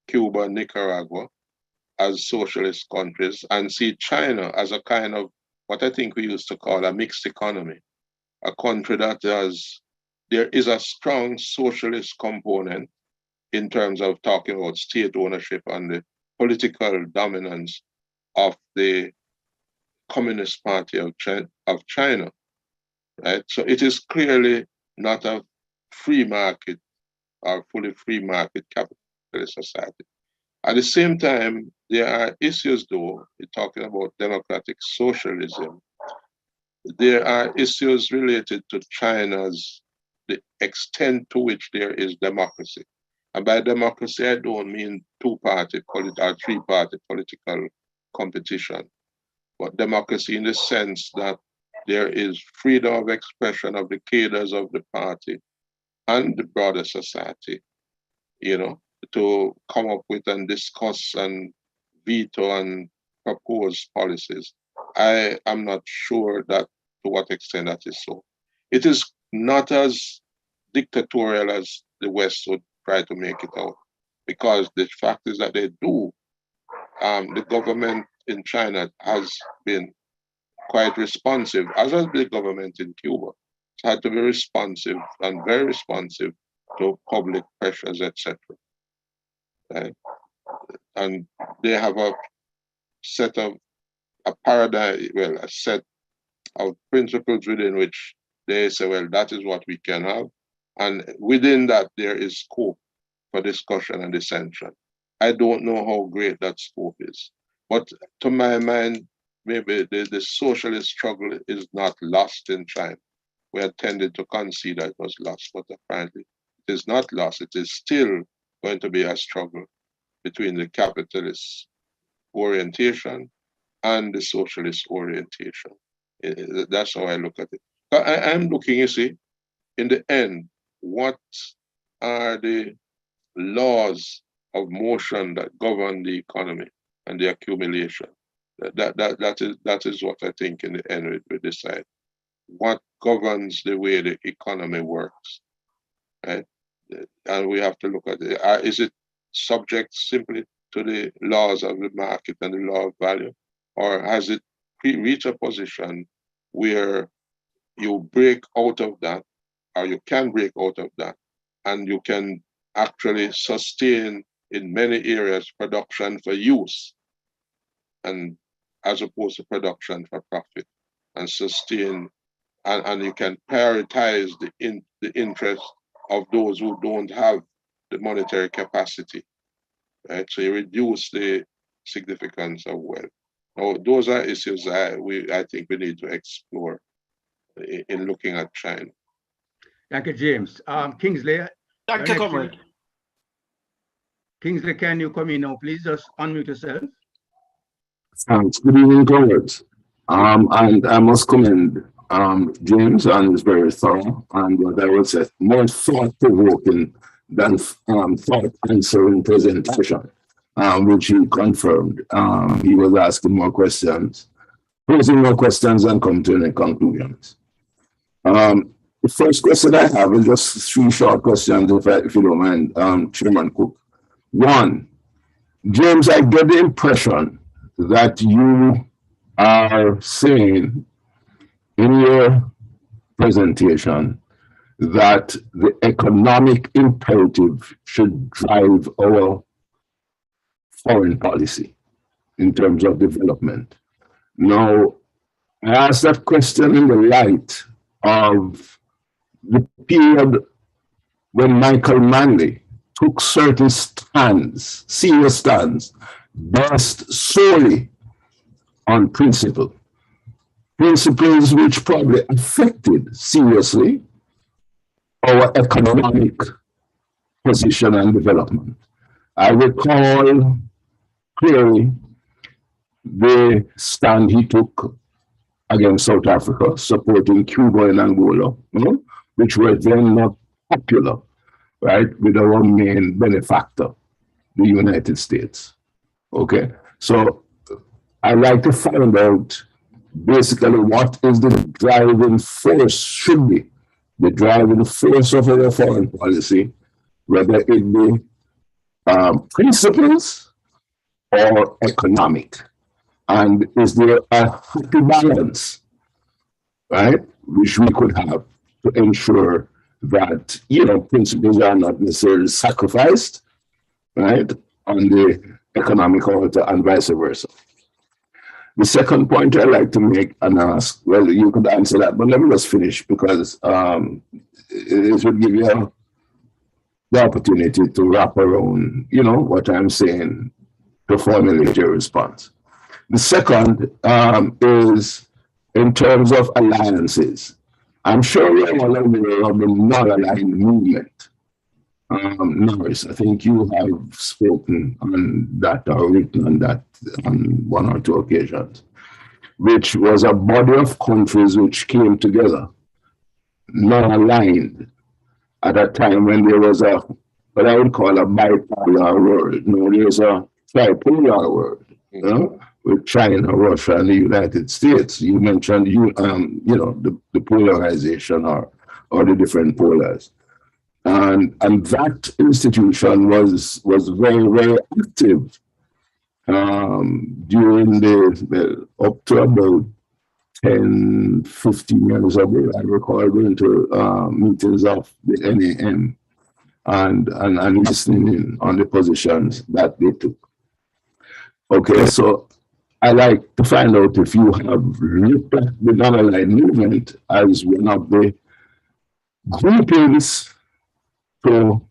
Cuba, Nicaragua as socialist countries, and see China as a kind of what I think we used to call a mixed economy, a country that there is a strong socialist component in terms of talking about state ownership and the political dominance of the Communist Party of China, right? So it is clearly not a free market or fully free market capitalist society. At the same time, there are issues, though, we're talking about democratic socialism. There are issues related to the extent to which there is democracy. And by democracy, I don't mean two-party or three-party political competition, but democracy in the sense that there is freedom of expression of the cadres of the party and the broader society, to come up with and discuss and veto and propose policies. I am not sure that to what extent that is so. It is not as dictatorial as the West would try to make it out, because the fact is that they do. The government in China has been quite responsive, as has the government in Cuba. It's had to be responsive and very responsive to public pressures, etc. Right? And they have a set of a set of principles within which they say, well, that is what we can have. And within that, there is scope for discussion and dissension. I don't know how great that scope is. But to my mind, maybe the socialist struggle is not lost in China. We had tended to concede that it was lost, but apparently it is not lost. It is still going to be a struggle between the capitalist orientation and the socialist orientation. That's how I look at it. I'm looking, you see, in the end, what are the laws of motion that govern the economy and the accumulation? That is what I think in the end we decide. What governs the way the economy works, right? And we have to look at it. Is it subject simply to the laws of the market and the law of value? Or has it reached a position where you break out of that, or you can break out of that, and you can actually sustain in many areas production for use, and as opposed to production for profit, and sustain, and you can prioritize the interest of those who don't have the monetary capacity, right? So you reduce the significance of wealth. Now, those are issues I think we need to explore in looking at China. Thank you, James. Kingsley. Thank you, comrade. Kingsley, can you come in now, please? Just unmute yourself. Thanks. Good evening, comrades. And I must commend James on his very thorough and what I would say more thought-provoking than thought-answering presentation, which he confirmed. He was asking more questions, posing more questions, and come to any conclusions. The first question I have is just three short questions, if you don't mind, Chairman Cook. One, James, I get the impression that you are saying in your presentation that the economic imperative should drive our foreign policy in terms of development. Now, I ask that question in the light of the period when Michael Manley took certain stands, serious stands, based solely on principles which probably affected seriously our economic position and development. I recall clearly the stand he took against South Africa, supporting Cuba and Angola, which were then not popular, right, with our main benefactor, the United States. Okay, so I like to find out basically what is the driving force, should be the driving force of our foreign policy, whether it be principles or economic. And is there a happy balance, right, which we could have to ensure that, principles are not necessarily sacrificed, right, on the economic altar and vice versa. The second point I'd like to make and ask, well, you could answer that, but let me just finish because it would give you the opportunity to wrap around, what I'm saying to formulate your response. The second is in terms of alliances. I'm sure we're all aware of the non-aligned movement. Norris, I think you have spoken on that or written on that on one or two occasions, which was a body of countries which came together, non-aligned, at a time when there was what I would call a bipolar world. No, there's a tripolar world, with China, Russia, and the United States. You mentioned, the polarization or the different polars. And that institution was very, very active during the up to about 10, 15 years ago. I recall going to meetings of the NAM and listening in on the positions that they took. Okay, so I like to find out if you have looked at the non-aligned movement as one of the groupings to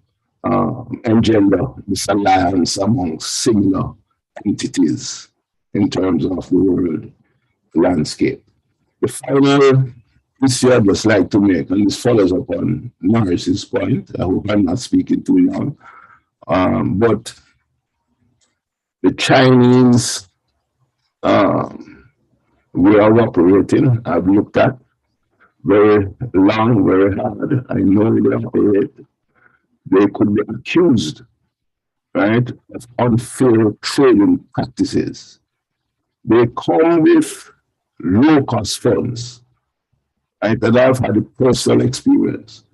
engender this alliance among similar entities in terms of the world landscape. The final issue I'd just like to make, and this follows up on Norris's point, I hope I'm not speaking too long, but the Chinese we are operating, I've looked at very long, very hard. I know they operate. They could be accused, right, of unfair trading practices. They come with low-cost funds, right? And I've had a personal experience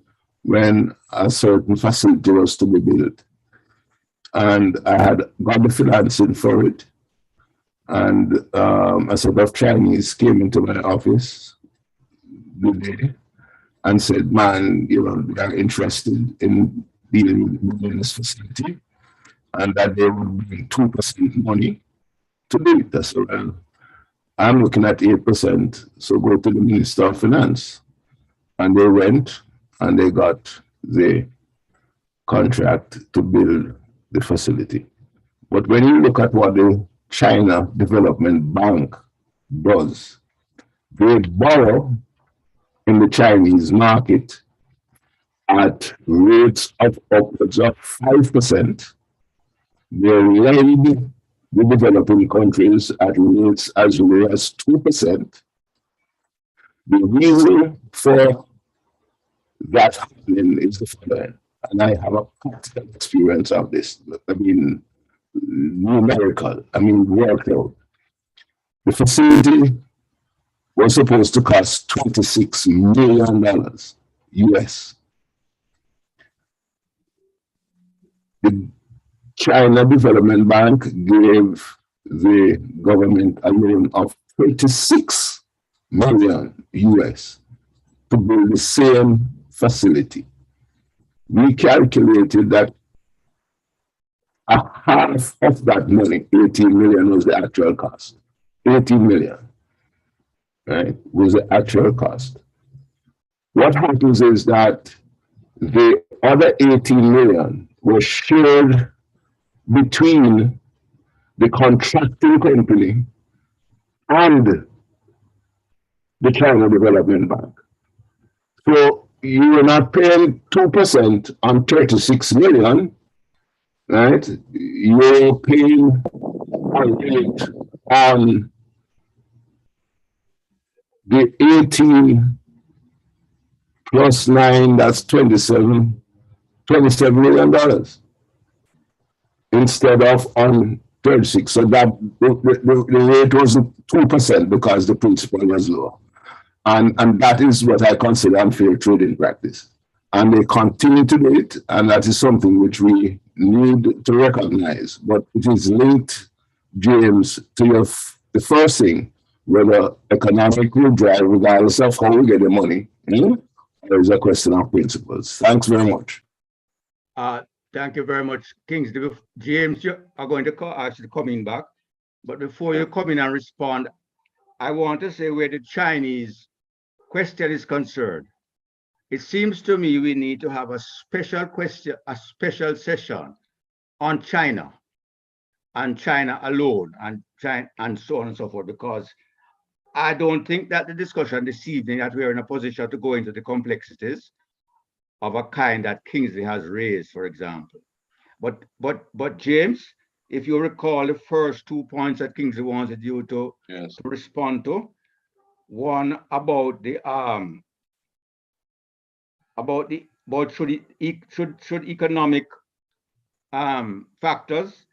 when a certain facility was to be built. And I had got the financing for it. And a set of Chinese came into my office the day and said, man, they are interested in dealing with this facility and that they would bring 2% money to do it. So I'm looking at 8%, so go to the Minister of Finance. And they went and they got the contract to build the facility. But when you look at what the China Development Bank does, they borrow in the Chinese market at rates of upwards of 5%. They lend the developing countries at rates as low as 2%. The reason for that happening is the following, and I have a practical experience of this. I mean, numerical, worked out. The facility was supposed to cost $26 million US. The China Development Bank gave the government a loan of $36 million US to build the same facility. We calculated that half of that money, 18 million, was the actual cost. 18 million, right, was the actual cost. What happens is that the other 18 million was shared between the contracting company and the China Development Bank. So you are not paying 2% on 36 million, right? You're paying a rate on the 18 plus 9, that's $27 million instead of on 36. So that the rate wasn't 2% because the principal was low. And that is what I consider unfair trading practice. And they continue to do it, and that is something which we need to recognize. But it is linked, James, to the first thing, whether economic will drive, regardless of how we get the money. There is a question of principles. Thanks very much. Thank you very much, Kings. James, you are going to actually coming back. But before you come in and respond, I want to say where the Chinese question is concerned. It seems to me we need to have a special question, a special session on China and China alone and China and so on and so forth, because I don't think that the discussion this evening that we're in a position to go into the complexities of a kind that Kingsley has raised, for example. But James, if you recall the first 2 points that Kingsley wanted you to, Yes. to respond to, one about should economic factors,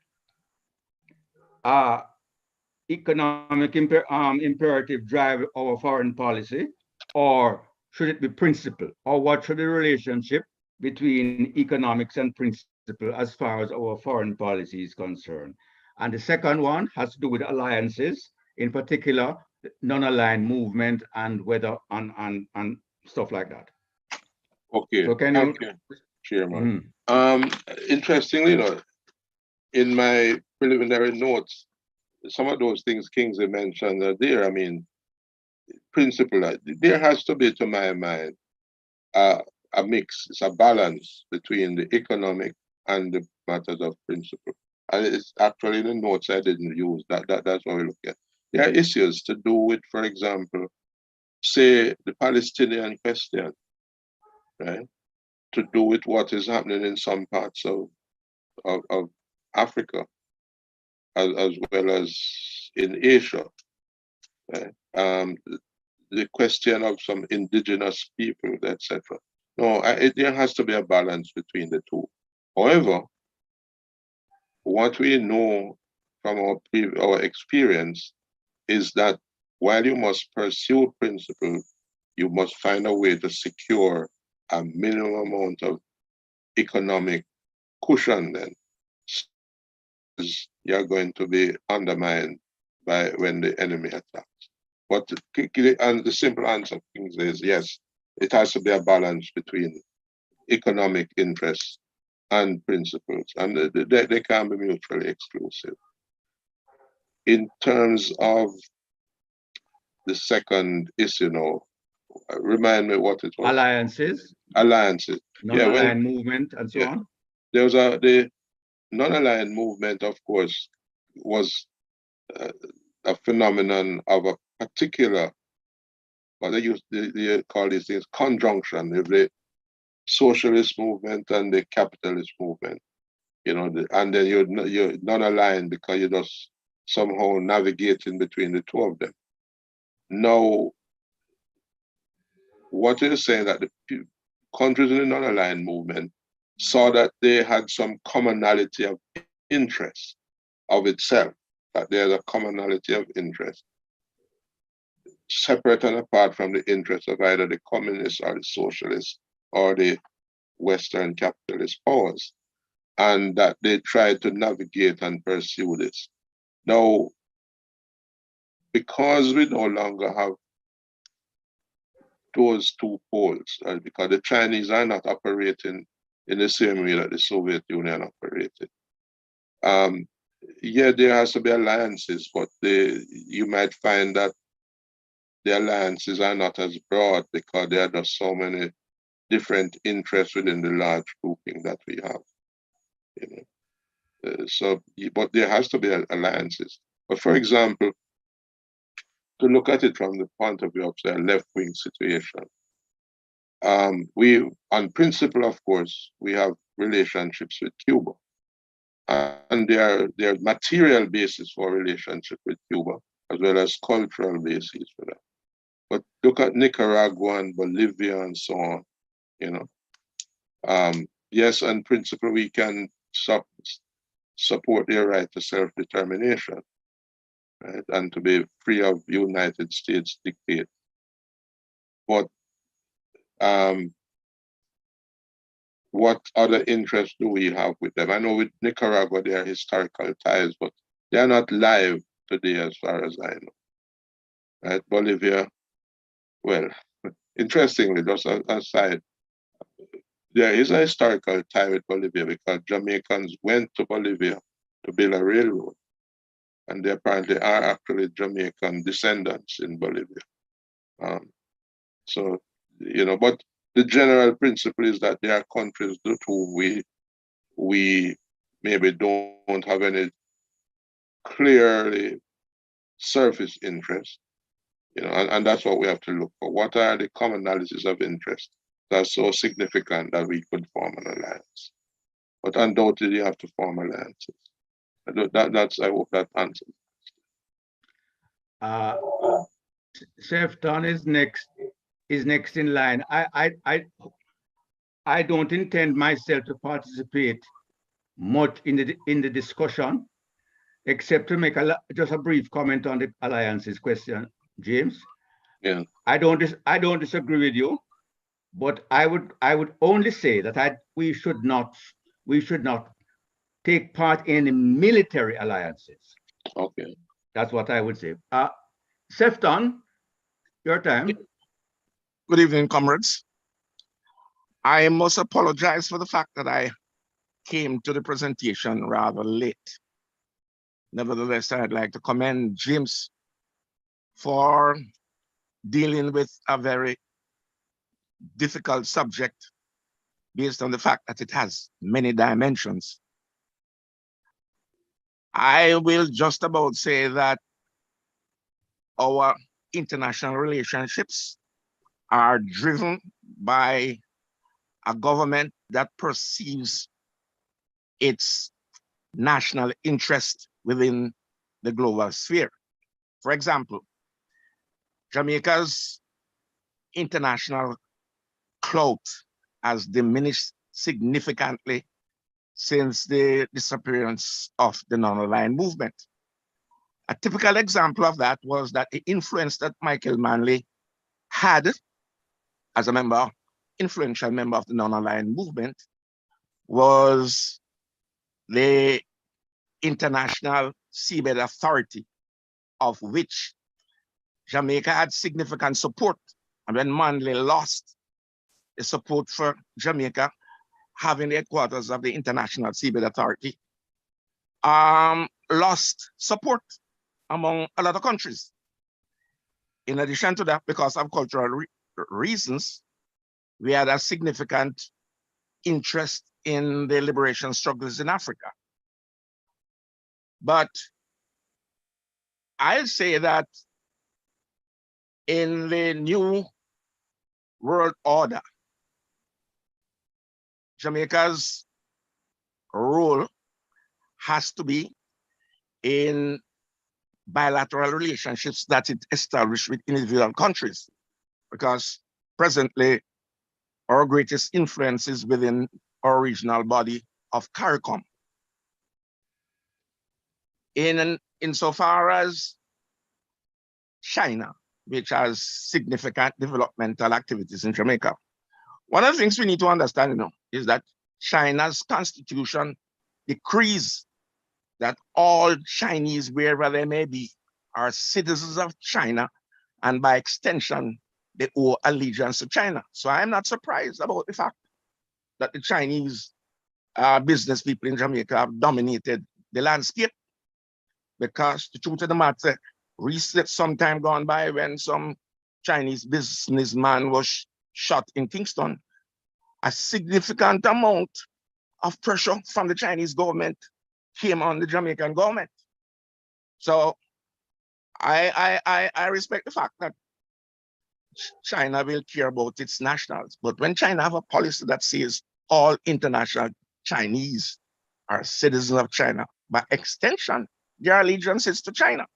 imperative drive our foreign policy, or should it be principle, or what should the relationship between economics and principle as far as our foreign policy is concerned? And the second one has to do with alliances, in particular non-aligned movement and whether and stuff like that. Okay, So can thank you, Chairman. Mhm. Interestingly, in my preliminary notes, some of those things Kingsley mentioned are there. I mean, principle, there has to be, to my mind, a mix, it's a balance between the economic and the matters of principle. And it's actually in the notes I didn't use, that's what we look at. There are issues to do with, for example, say the Palestinian question, right? To do with what is happening in some parts of Africa, as well as in Asia. Right? The question of some indigenous people, etc. No, there has to be a balance between the two. However, what we know from our experience is that while you must pursue principle, you must find a way to secure a minimum amount of economic cushion then. You're going to be undermined by when the enemy attacks. But and the simple answer is yes, it has to be a balance between economic interests and principles, and they can be mutually exclusive. In terms of the second issue, remind me what it was. Alliances. Alliances. Non-aligned movement and so on. There was the non-aligned movement, of course, was a phenomenon of a particular, what they call these things, conjunction with the socialist movement and the capitalist movement. And then you're non-aligned because you're just somehow navigating between the two of them. Now, what you're saying that the countries in the non-aligned movement saw that they had some commonality of interest of itself, that there's a commonality of interest, separate and apart from the interests of either the communists or the socialists or the Western capitalist powers, and that they tried to navigate and pursue this. Now, because we no longer have those two poles, because the Chinese are not operating in the same way that the Soviet Union operated, Yeah, there has to be alliances, but you might find that the alliances are not as broad because there are just so many different interests within the large grouping that we have. You know, but there has to be alliances. But for example, to look at it from the point of view of the left-wing situation, we, on principle, of course, we have relationships with Cuba, and there are material basis for relationship with Cuba, as well as cultural basis for that. But look at Nicaragua and Bolivia and so on, you know. Yes, on principle, we can support their right to self-determination, right, and to be free of United States dictate. But what other interests do we have with them? I know with Nicaragua, there are historical ties, but they are not live today as far as I know. Right? Bolivia, well, interestingly, just aside, there is a historical tie with Bolivia because Jamaicans went to Bolivia to build a railroad. And there apparently are actually Jamaican descendants in Bolivia. So, you know, but the general principle is that there are countries with whom we maybe don't have any clearly surface interest, you know, and that's what we have to look for. What are the commonalities of interest that's so significant that we could form an alliance? But undoubtedly, you have to form alliances. I hope that answers. Sefton is next in line. I don't intend myself to participate much in the discussion, except to make just a brief comment on the alliances question, James. Yeah. I don't disagree with you, but I would only say that we should not take part in any military alliances. Okay. That's what I would say. Sefton, your time. Good evening, comrades. I must apologize for the fact that I came to the presentation rather late. Nevertheless, I'd like to commend James for dealing with a very difficult subject based on the fact that it has many dimensions. I will just about say that our international relationships are driven by a government that perceives its national interest within the global sphere. For example, Jamaica's international clout has diminished significantly since the disappearance of the non-aligned movement. A typical example of that was that the influence that Michael Manley had as a influential member of the non-aligned movement was the International Seabed Authority, of which Jamaica had significant support. And when Manley lost the support for Jamaica, having the headquarters of the International Seabed Authority, lost support among a lot of countries. In addition to that, because of cultural reasons, we had a significant interest in the liberation struggles in Africa. But I'll say that in the new world order, Jamaica's role has to be in bilateral relationships that it established with individual countries, because presently our greatest influence is within our regional body of CARICOM. Insofar as China, which has significant developmental activities in Jamaica, one of the things we need to understand, is that China's constitution decrees that all Chinese, wherever they may be, are citizens of China, and by extension, they owe allegiance to China. So I'm not surprised about the fact that the Chinese business people in Jamaica have dominated the landscape, because the truth of the matter, recent some time gone by when some Chinese businessman was shot in Kingston, a significant amount of pressure from the Chinese government came on the Jamaican government. So I respect the fact that China will care about its nationals. But when China have a policy that says all international Chinese are citizens of China, by extension, their allegiance is to China.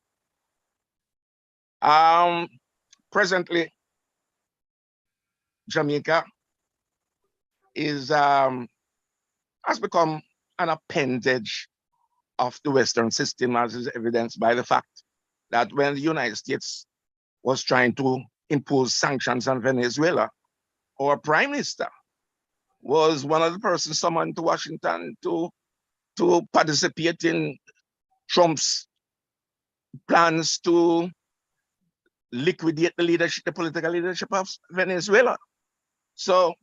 Presently, Jamaica is has become an appendage of the Western system, as is evidenced by the fact that when the United States was trying to impose sanctions on Venezuela, our prime minister was one of the persons summoned to Washington to participate in Trump's plans to liquidate the leadership, the political leadership of Venezuela. So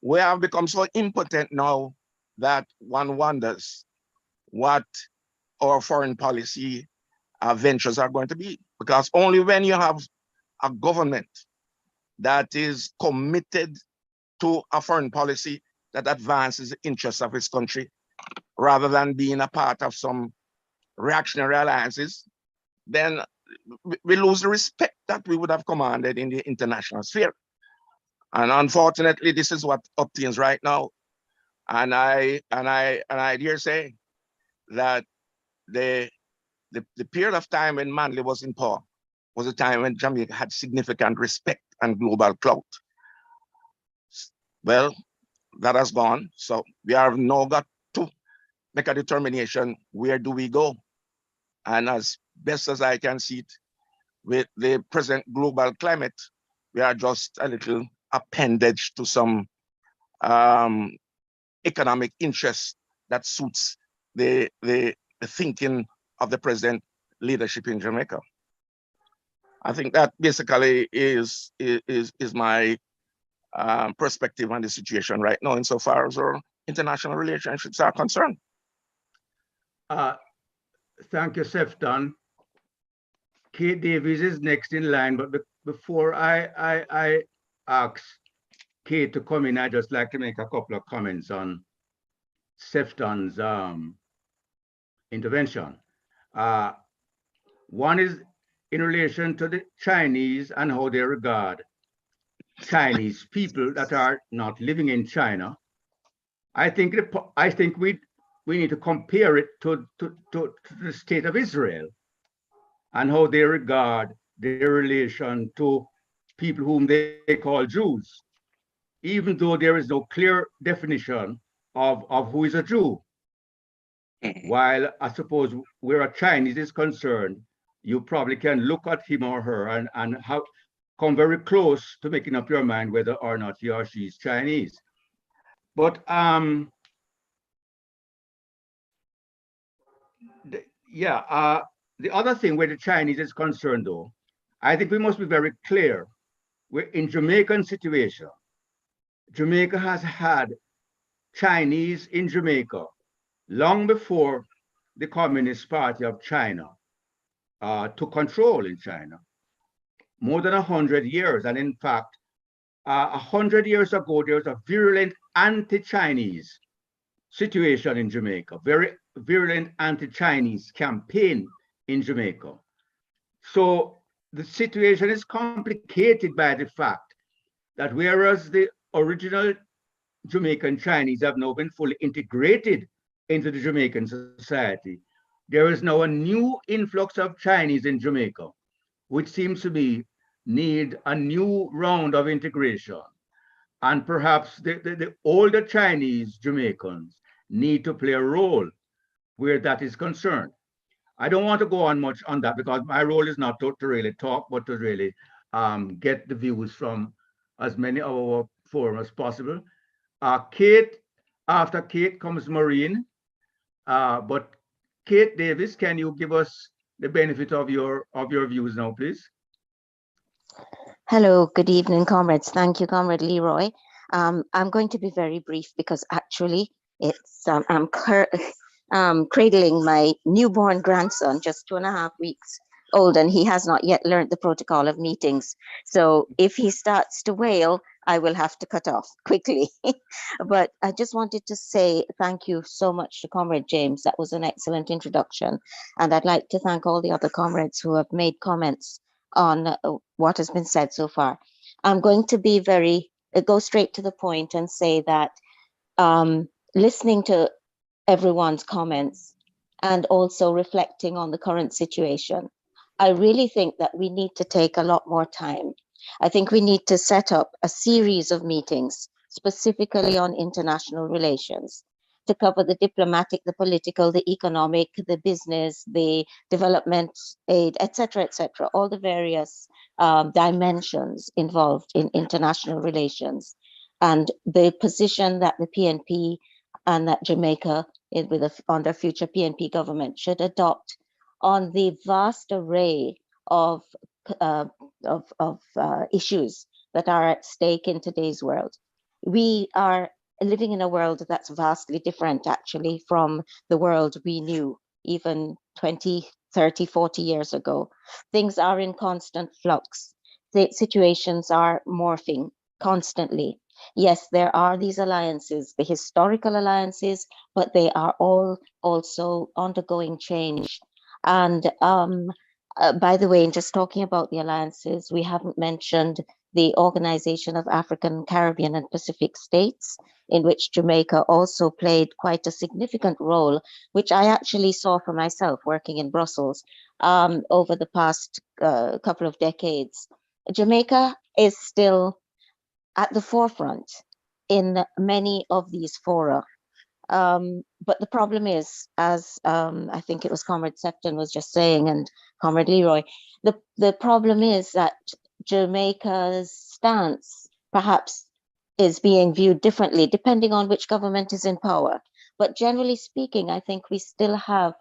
we have become so impotent now that one wonders what our foreign policy ventures are going to be. Because only when you have a government that is committed to a foreign policy that advances the interests of its country, rather than being a part of some reactionary alliances, then we lose the respect that we would have commanded in the international sphere. And unfortunately, this is what obtains right now. And I dare say that the period of time when Manley was in power was a time when Jamaica had significant respect and global clout. Well, that has gone. So we have now got to make a determination, where do we go? And as best as I can see it, with the present global climate, we are just a little appendage to some economic interest that suits the thinking of the present leadership in Jamaica. I think that basically is my perspective on the situation right now, insofar as our international relationships are concerned. Thank you, Sefton. Kate Davies is next in line, but before I ask Kate to come in, I'd just like to make a couple of comments on Sefton's intervention. One is in relation to the Chinese and how they regard Chinese people that are not living in China. I think we need to compare it to the state of Israel and how they regard their relation to people whom they call Jews, even though there is no clear definition of who is a Jew. While I suppose where a Chinese is concerned, you probably can look at him or her and come very close to making up your mind whether or not he or she is Chinese. But the other thing where the Chinese is concerned, though, I think we must be very clear. We're in Jamaican situation. Jamaica has had Chinese in Jamaica long before the Communist Party of China took control in China, more than 100 years. And in fact, 100 years ago, there was a virulent anti-Chinese situation in Jamaica, very virulent anti-Chinese campaign in Jamaica. So the situation is complicated by the fact that whereas the original Jamaican Chinese have now been fully integrated into the Jamaican society, there is now a new influx of Chinese in Jamaica, which seems to be need a new round of integration. And perhaps the older Chinese Jamaicans need to play a role where that is concerned. I don't want to go on much on that because my role is not to really talk, but to really get the views from as many of our forum as possible. Kate, after Kate comes Maureen, but Kate Davis, can you give us the benefit of your views now, please? Hello, good evening, comrades. Thank you, Comrade Leroy. I'm going to be very brief because actually it's cradling my newborn grandson, just 2.5 weeks old, and he has not yet learned the protocol of meetings. So if he starts to wail, I will have to cut off quickly. But I just wanted to say thank you so much to Comrade James. That was an excellent introduction. And I'd like to thank all the other comrades who have made comments on what has been said so far. I'm going to be go straight to the point and say that listening to everyone's comments and also reflecting on the current situation, I really think that we need to take a lot more time. I think we need to set up a series of meetings specifically on international relations to cover the diplomatic, the political, the economic, the business, the development aid, etc., all the various dimensions involved in international relations. And the position that the PNP and that Jamaica, under future PNP government, should adopt on the vast array of issues that are at stake in today's world. We are living in a world that's vastly different, actually, from the world we knew even 20, 30, 40 years ago. Things are in constant flux. The situations are morphing constantly. Yes, there are these alliances, the historical alliances, but they are all also undergoing change. And by the way, in just talking about the alliances, we haven't mentioned the Organization of African, Caribbean, and Pacific States, in which Jamaica also played quite a significant role, which I actually saw for myself working in Brussels over the past couple of decades. Jamaica is still at the forefront in many of these fora. But the problem is, as I think it was Comrade Sefton was just saying, and Comrade Leroy, the problem is that Jamaica's stance perhaps is being viewed differently depending on which government is in power. But generally speaking, I think we still have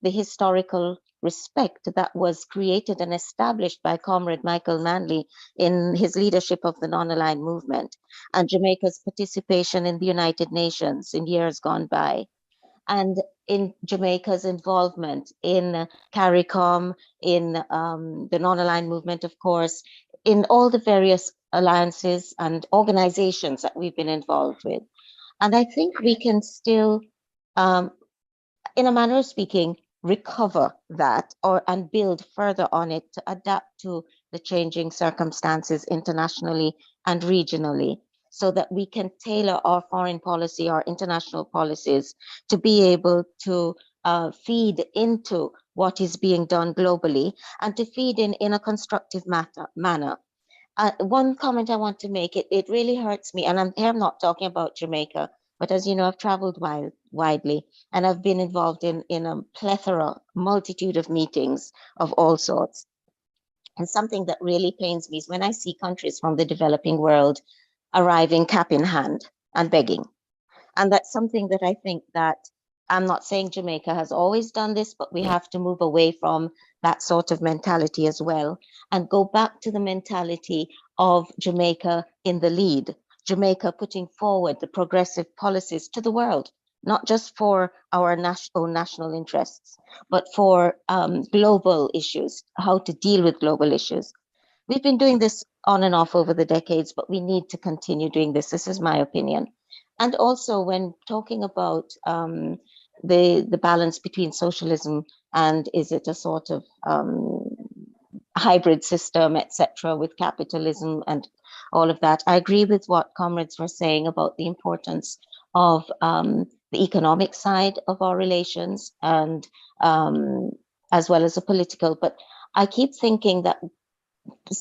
the historical respect that was created and established by Comrade Michael Manley in his leadership of the non-aligned movement, and Jamaica's participation in the United Nations in years gone by, and in Jamaica's involvement in CARICOM, in the non-aligned movement, of course, in all the various alliances and organizations that we've been involved with. And I think we can still, in a manner of speaking, recover that and build further on it to adapt to the changing circumstances internationally and regionally, so that we can tailor our foreign policy, our international policies, to be able to feed into what is being done globally and to feed in a constructive manner. One comment I want to make, it really hurts me, and I'm not talking about Jamaica, but as you know, I've traveled widely, and I've been involved in a multitude of meetings of all sorts. And something that really pains me is when I see countries from the developing world arriving cap in hand and begging. And that's something that I think that, I'm not saying Jamaica has always done this, but we have to move away from that sort of mentality as well and go back to the mentality of Jamaica in the lead, Jamaica putting forward the progressive policies to the world, not just for our own national interests, but for global issues, how to deal with global issues. We've been doing this on and off over the decades, but we need to continue doing this. This is my opinion. And also, when talking about the balance between socialism and is it a sort of hybrid system, etc., with capitalism and all of that, I agree with what comrades were saying about the importance of the economic side of our relations and as well as the political. But I keep thinking that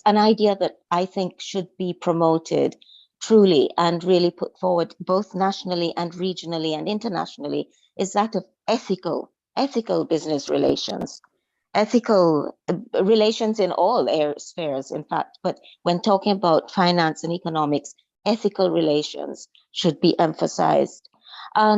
an idea that I think should be promoted truly and really put forward both nationally and regionally and internationally is that of ethical business relations, ethical relations in all spheres, in fact. But when talking about finance and economics, ethical relations should be emphasized.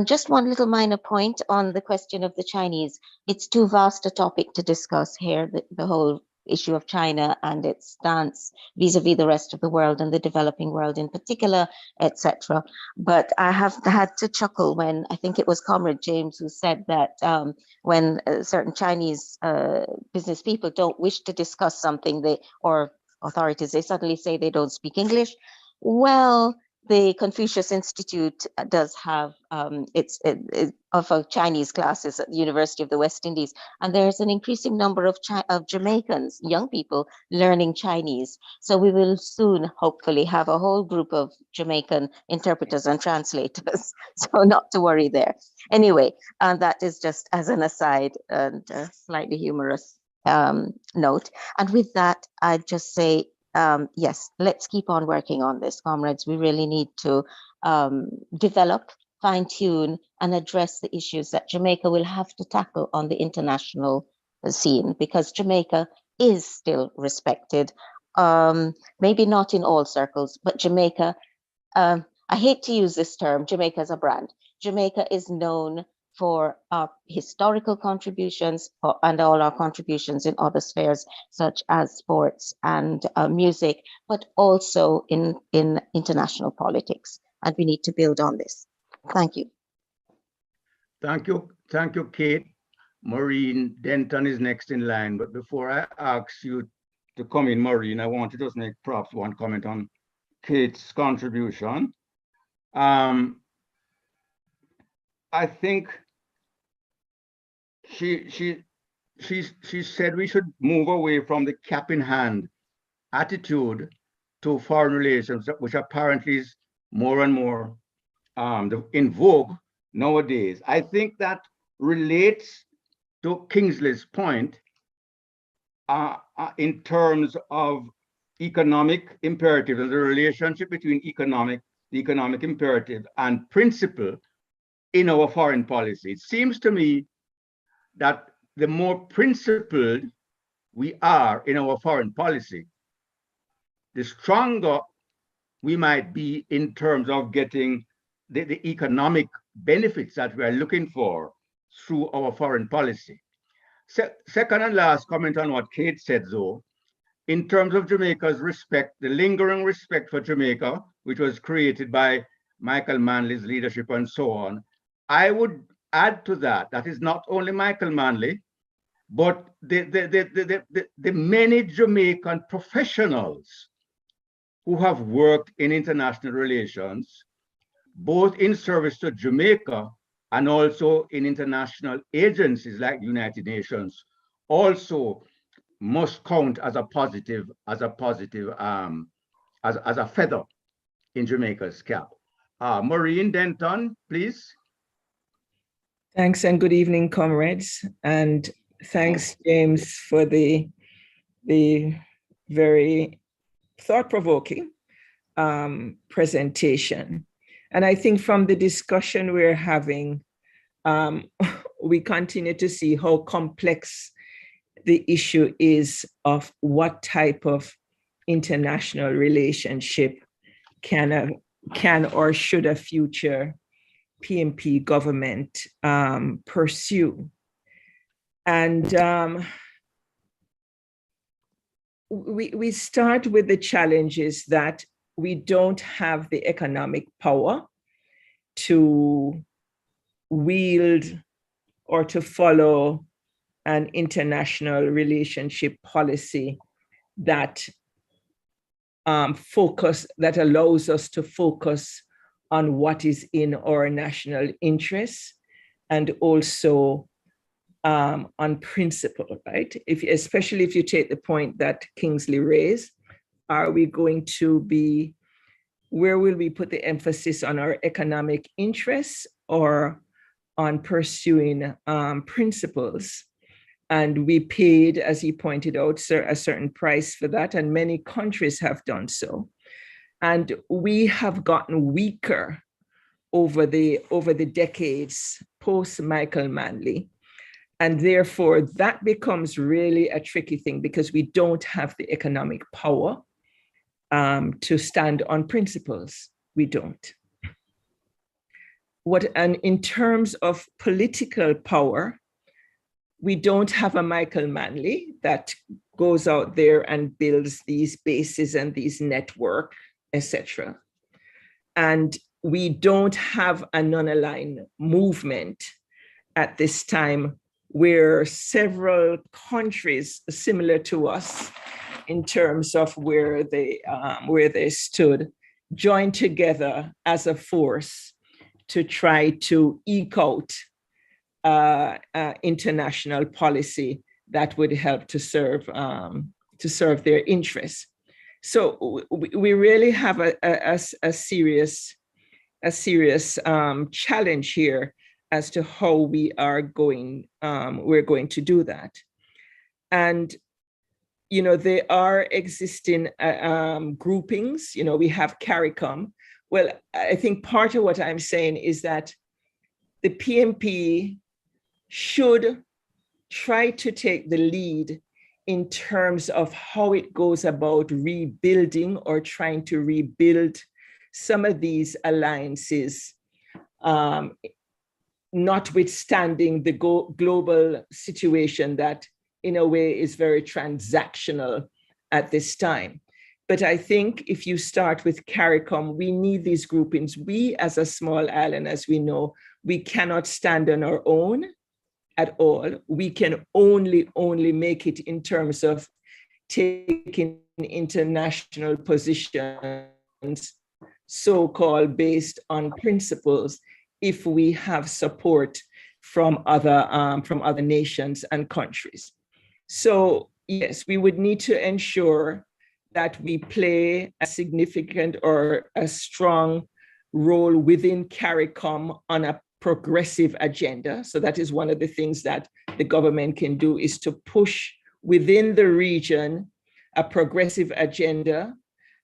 Just one little minor point on the question of the Chinese. It's too vast a topic to discuss here, the whole issue of China and its stance vis-a-vis the rest of the world and the developing world in particular, etc. But I have had to chuckle when I think it was Comrade James who said that when certain Chinese business people don't wish to discuss something, or authorities, they suddenly say they don't speak English. Well, the Confucius Institute does have of Chinese classes at the University of the West Indies, and there's an increasing number of Jamaicans, young people, learning Chinese. So we will soon, hopefully, have a whole group of Jamaican interpreters and translators. So not to worry there. Anyway, and that is just as an aside and a slightly humorous note. And with that, I'd just say, yes, let's keep on working on this, comrades. We really need to develop, fine-tune, and address the issues that Jamaica will have to tackle on the international scene, because Jamaica is still respected. Maybe not in all circles, but Jamaica, I hate to use this term, Jamaica as a brand. Jamaica is known for our historical contributions and all our contributions in other spheres, such as sports and music, but also in international politics. And we need to build on this. Thank you. Thank you, Kate. Maureen Denton is next in line. But before I ask you to come in, Maureen, I want to just make perhaps one comment on Kate's contribution. I think she said we should move away from the cap in hand attitude to foreign relations, which apparently is more and more in vogue nowadays. I think that relates to Kingsley's point in terms of economic imperative and the relationship between the economic imperative and principle in our foreign policy. It seems to me that the more principled we are in our foreign policy, the stronger we might be in terms of getting the economic benefits that we are looking for through our foreign policy. Second and last comment on what Kate said, though, in terms of Jamaica's respect, the lingering respect for Jamaica, which was created by Michael Manley's leadership and so on, I would add to that, that is not only Michael Manley, but the many Jamaican professionals who have worked in international relations, both in service to Jamaica and also in international agencies like the United Nations, also must count as a positive, as a feather in Jamaica's cap. Maureen Denton, please. Thanks and good evening, comrades. And thanks, James, for the very thought-provoking presentation. And I think from the discussion we're having, we continue to see how complex the issue is of what type of international relationship can or should a future PNP government pursue. And we start with the challenges that we don't have the economic power to wield or to follow an international relationship policy that allows us to focus on what is in our national interests and also on principle, right? Especially if you take the point that Kingsley raised, are we going to be, where will we put the emphasis on our economic interests or on pursuing principles? And we paid, as he pointed out, a certain price for that, and many countries have done so. And we have gotten weaker over the decades post Michael Manley. And therefore, that becomes really a tricky thing because we don't have the economic power to stand on principles. We don't. And in terms of political power, We don't have a Michael Manley that goes out there and builds these bases and these network, etc. And we don't have a non-aligned movement at this time where several countries similar to us in terms of where they stood joined together as a force to try to eke out international policy that would help to serve their interests. So we really have a serious challenge here as to how we're going to do that. And there are existing groupings. We have CARICOM. Well, I think part of what I'm saying is that the PNP should try to take the lead in terms of how it goes about rebuilding or trying to rebuild some of these alliances, notwithstanding the global situation that in a way is very transactional at this time. But I think if you start with CARICOM, we need these groupings. We as a small island, as we know, we cannot stand on our own at all. We can only make it in terms of taking international positions, so-called based on principles, if we have support from other nations and countries. So yes, we would need to ensure that we play a significant or a strong role within CARICOM on a progressive agenda. So that is one of the things that the government can do, is to push within the region a progressive agenda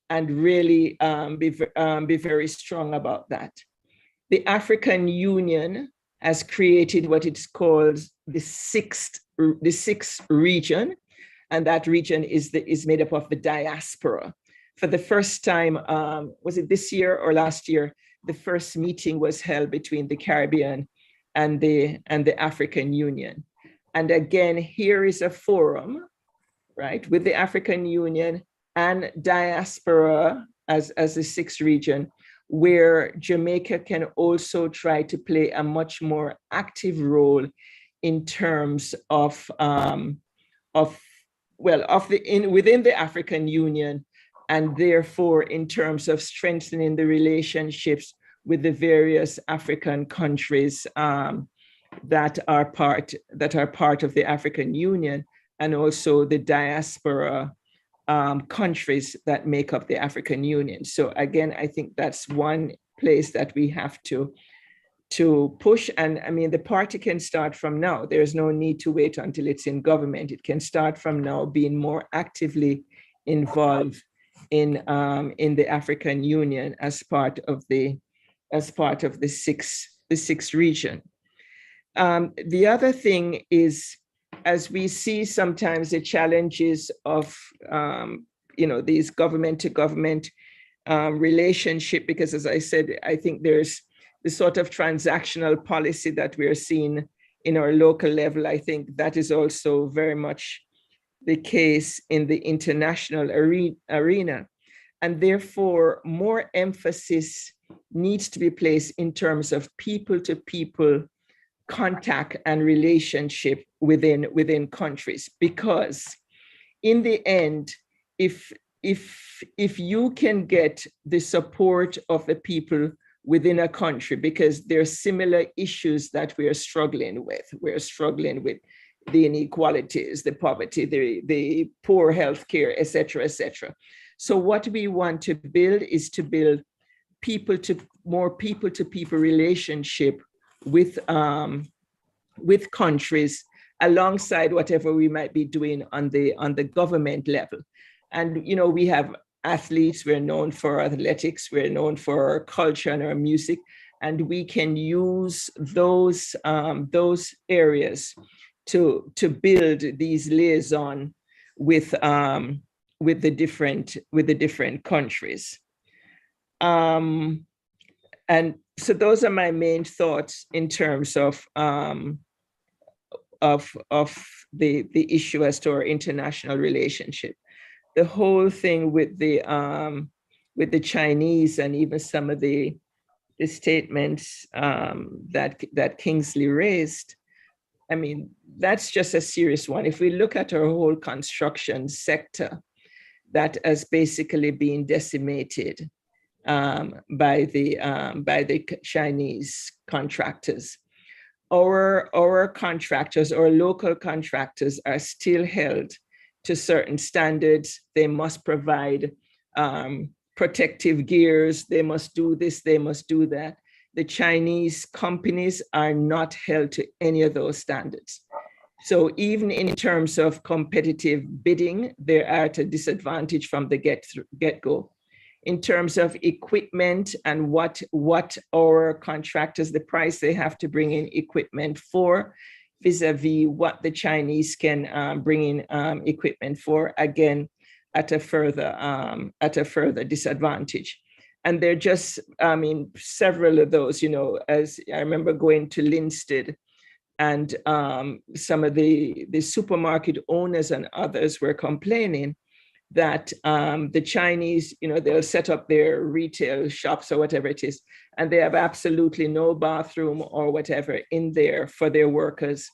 and really be very strong about that. The African Union has created what it's called the sixth region, and that region is made up of the diaspora. For the first time, was it this year or last year, the first meeting was held between the Caribbean and the African Union. And again, here is a forum, right, with the African Union and diaspora as the sixth region, where Jamaica can also try to play a much more active role in terms of within the African Union, and therefore in terms of strengthening the relationships with the various African countries that are part of the African Union, and also the diaspora countries that make up the African Union. So again, I think that's one place that we have to push. And I mean, the party can start from now. There's no need to wait until it's in government. It can start from now, being more actively involved in the African Union as part of the sixth region. The other thing is, as we see sometimes the challenges of these government to government relationship, because as I said, I think there's the sort of transactional policy that we're seeing in our local level. I think that is also very much the case in the international arena. And therefore, more emphasis needs to be placed in terms of people-to-people contact and relationship within countries. Because in the end, if you can get the support of the people within a country, because there are similar issues that we are struggling with. We're struggling with the inequalities, the poverty, the poor healthcare, et cetera, et cetera. So what we want to build is to build more people-to-people relationship with countries, alongside whatever we might be doing on the government level. And we have athletes, we're known for athletics, we're known for our culture and our music, and we can use those areas to build these liaison with the different countries. And so those are my main thoughts in terms of the issue as to our international relationship. The whole thing with the Chinese and even some of the statements that Kingsley raised, I mean, that's just a serious one. If we look at our whole construction sector, that has basically been decimated by the Chinese contractors. Our contractors, our local contractors, are still held to certain standards. They must provide protective gears. They must do this. They must do that. The Chinese companies are not held to any of those standards. So even in terms of competitive bidding, they are at a disadvantage from the get-go. In terms of equipment and what our contractors, the price they have to bring in equipment for, vis-a-vis what the Chinese can bring in equipment for, again, at a further disadvantage. And they're just, I mean, several of those, you know, as I remember going to Linstead, and some of the supermarket owners and others were complaining that the Chinese, you know, they'll set up their retail shops or whatever it is, and they have absolutely no bathroom or whatever in there for their workers.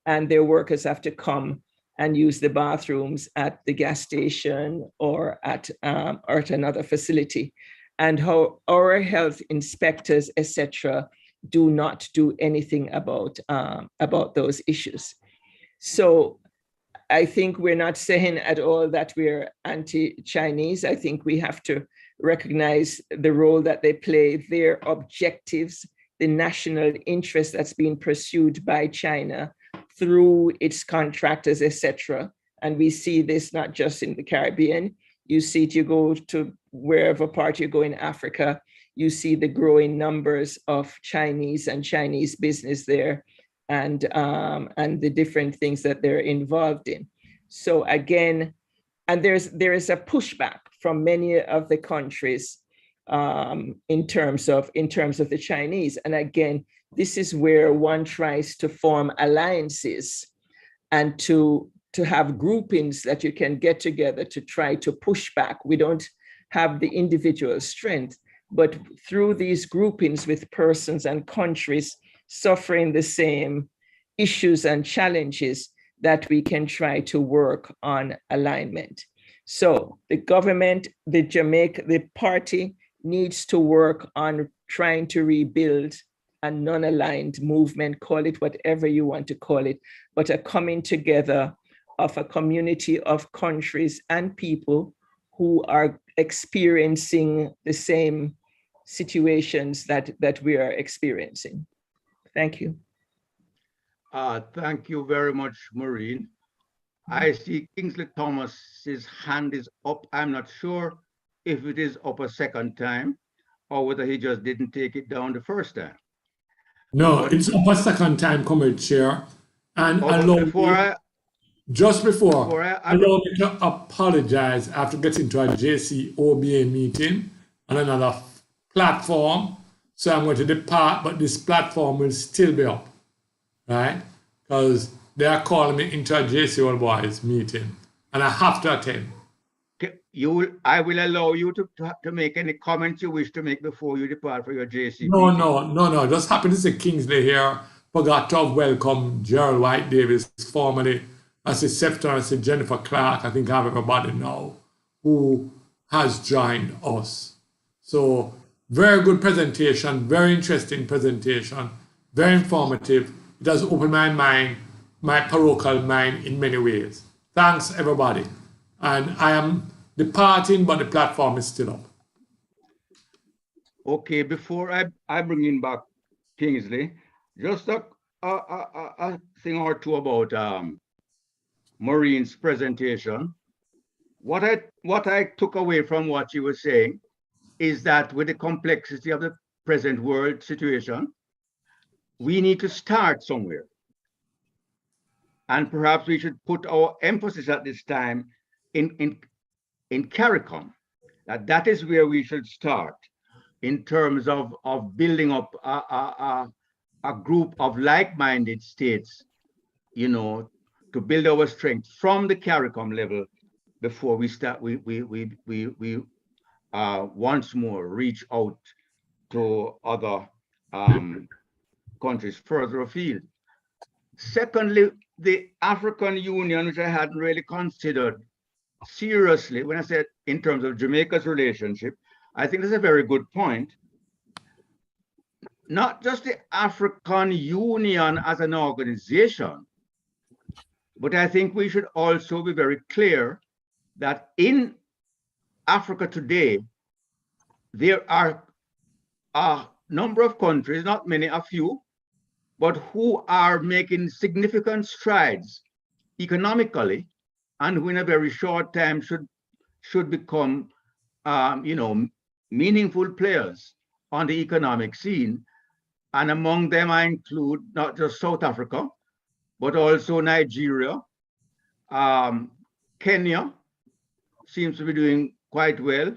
And their workers have to come and use the bathrooms at the gas station or at another facility. And how our health inspectors, etc., do not do anything about those issues. So I think we're not saying at all that we're anti-Chinese. I think we have to recognize the role that they play, their objectives, the national interest that's being pursued by China through its contractors, etc. And we see this not just in the Caribbean. You see it, you go to wherever part you go in Africa, you see the growing numbers of Chinese and Chinese business there, and the different things that they're involved in. So again, and there is a pushback from many of the countries in terms of the Chinese. And again, this is where one tries to form alliances and to have groupings that you can get together to try to push back. We don't have the individual strength, but through these groupings with persons and countries suffering the same issues and challenges, that we can try to work on alignment. So the government, the party needs to work on trying to rebuild a non-aligned movement, call it whatever you want to call it, but a coming together of a community of countries and people who are experiencing the same situations that we are experiencing. Thank you. Thank you very much, Maureen. I see Kingsley Thomas's hand is up. I'm not sure if it is up a second time or whether he just didn't take it down the first time. No, it's up a second time, Comrade Chair. And allow me, allow me to apologize after getting to a JCOBA meeting on another platform. So I'm going to depart, but this platform will still be up, right? Because they are calling me into a JC All Boys meeting, and I have to attend. I will allow you to make any comments you wish to make before you depart for your JC. No. Just happen to see Kingsley here. Forgot to welcome Gerald White Davis, formerly as a Sefton, as a Jennifer Clark. I think I have everybody now who has joined us. So very good presentation, very interesting presentation, very informative. It has opened my mind, my parochial mind in many ways. Thanks, everybody. And I am departing, but the platform is still up. Okay, before I bring in back Kingsley, just a thing or two about Maureen's presentation. What I took away from what she was saying is that with the complexity of the present world situation, we need to start somewhere. And perhaps we should put our emphasis at this time in CARICOM. That is where we should start in terms of building up a group of like-minded states you know, to build our strength from the CARICOM level before we start, we once more reach out to other countries further afield. Secondly, the African Union, which I hadn't really considered seriously, when I said in terms of Jamaica's relationship, I think that's a very good point. Not just the African Union as an organization, but I think we should also be very clear that in Africa today, there are a number of countries, not many, a few, but who are making significant strides economically, and who in a very short time should become, you know, meaningful players on the economic scene. And among them, I include not just South Africa, but also Nigeria. Kenya seems to be doing quite well.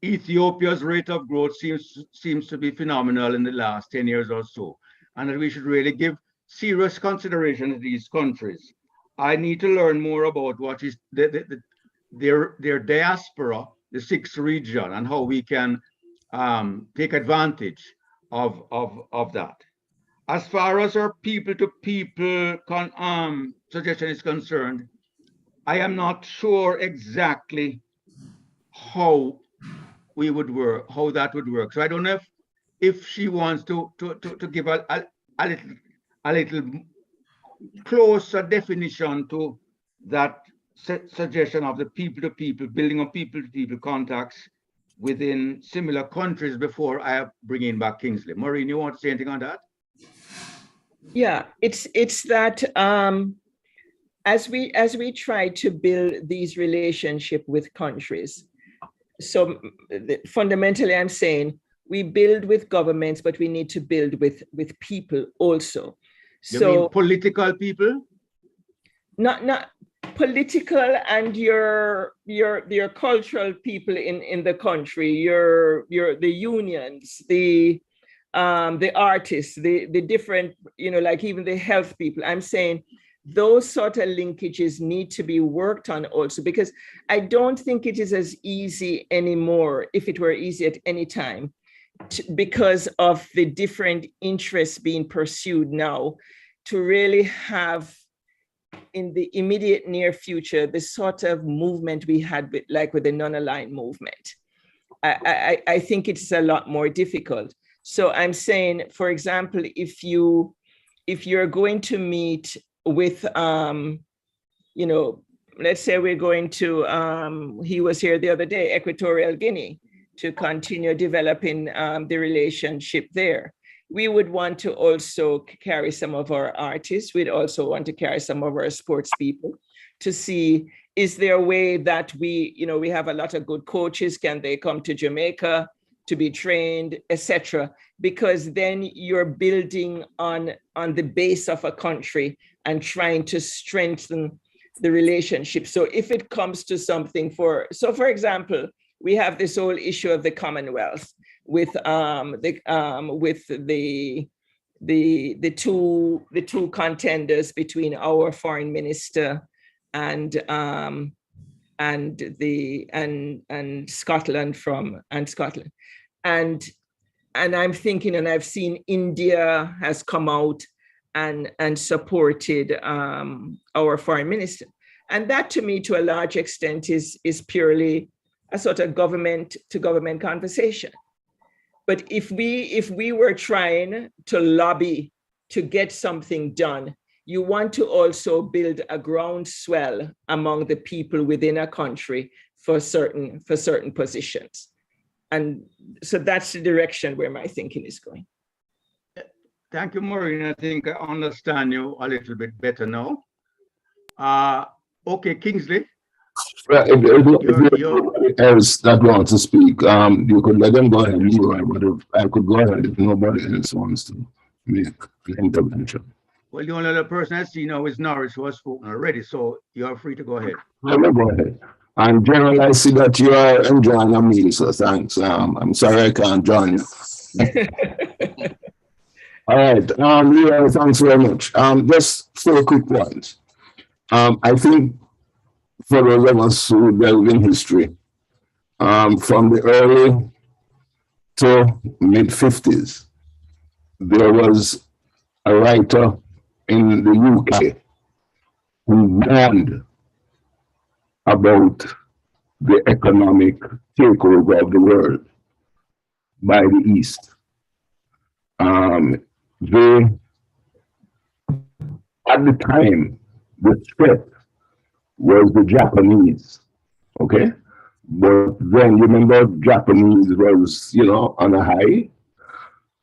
Ethiopia's rate of growth seems to be phenomenal in the last 10 years or so, and that we should really give serious consideration to these countries. I need to learn more about what is their diaspora, the sixth region, and how we can take advantage of that. As far as our people-to-people suggestion is concerned, I am not sure exactly how we would work, how that would work. So I don't know if she wants to give a little closer definition to that suggestion of the people-to-people, building of people-to-people contacts within similar countries before I bring in back Kingsley. Maureen, you want to say anything on that? Yeah, it's that as we try to build these relationships with countries, so fundamentally I'm saying we build with governments, but we need to build with people also. You mean political people? Not political, and your cultural people in the country, the unions, the artists, the different, you know, like even the health people. I'm saying those sort of linkages need to be worked on also, because I don't think it is as easy anymore, if it were easy at any time, because of the different interests being pursued now, to really have in the immediate near future the sort of movement we had with the non-aligned movement. I think it's a lot more difficult. So I'm saying, for example, if you're going to meet with, you know, let's say we're going to, he was here the other day, Equatorial Guinea, to continue developing the relationship there. We would want to also carry some of our artists. We'd also want to carry some of our sports people to see, is there a way that we, you know, we have a lot of good coaches, can they come to Jamaica to be trained, etc. Because then you're building on the base of a country and trying to strengthen the relationship. So if it comes to something for example, we have this whole issue of the Commonwealth with the two contenders between our foreign minister and Scotland and I'm thinking, and I've seen India has come out and supported our foreign minister, and that to me to a large extent is purely a sort of government to government conversation. But if we were trying to lobby to get something done, you want to also build a groundswell among the people within a country for certain positions. And so that's the direction where my thinking is going. Thank you, Maureen. I think I understand you a little bit better now. Okay, Kingsley. Right, if else that wants to speak, you could let them go ahead. But if I could go ahead if nobody else wants to make an intervention. Well, the only other person I see now is Norris, who has spoken already, so you are free to go ahead. Go ahead. And General, I see that you are enjoying a meal, so thanks. I'm sorry I can't join you. All right. Yeah, thanks very much. Just 4 quick ones. I think for those of us who delve in history, from the early to mid 50s, there was a writer in the UK who warned about the economic takeover of the world by the East. They, at the time, the threat was the Japanese, okay? But then you remember Japanese was, on a high,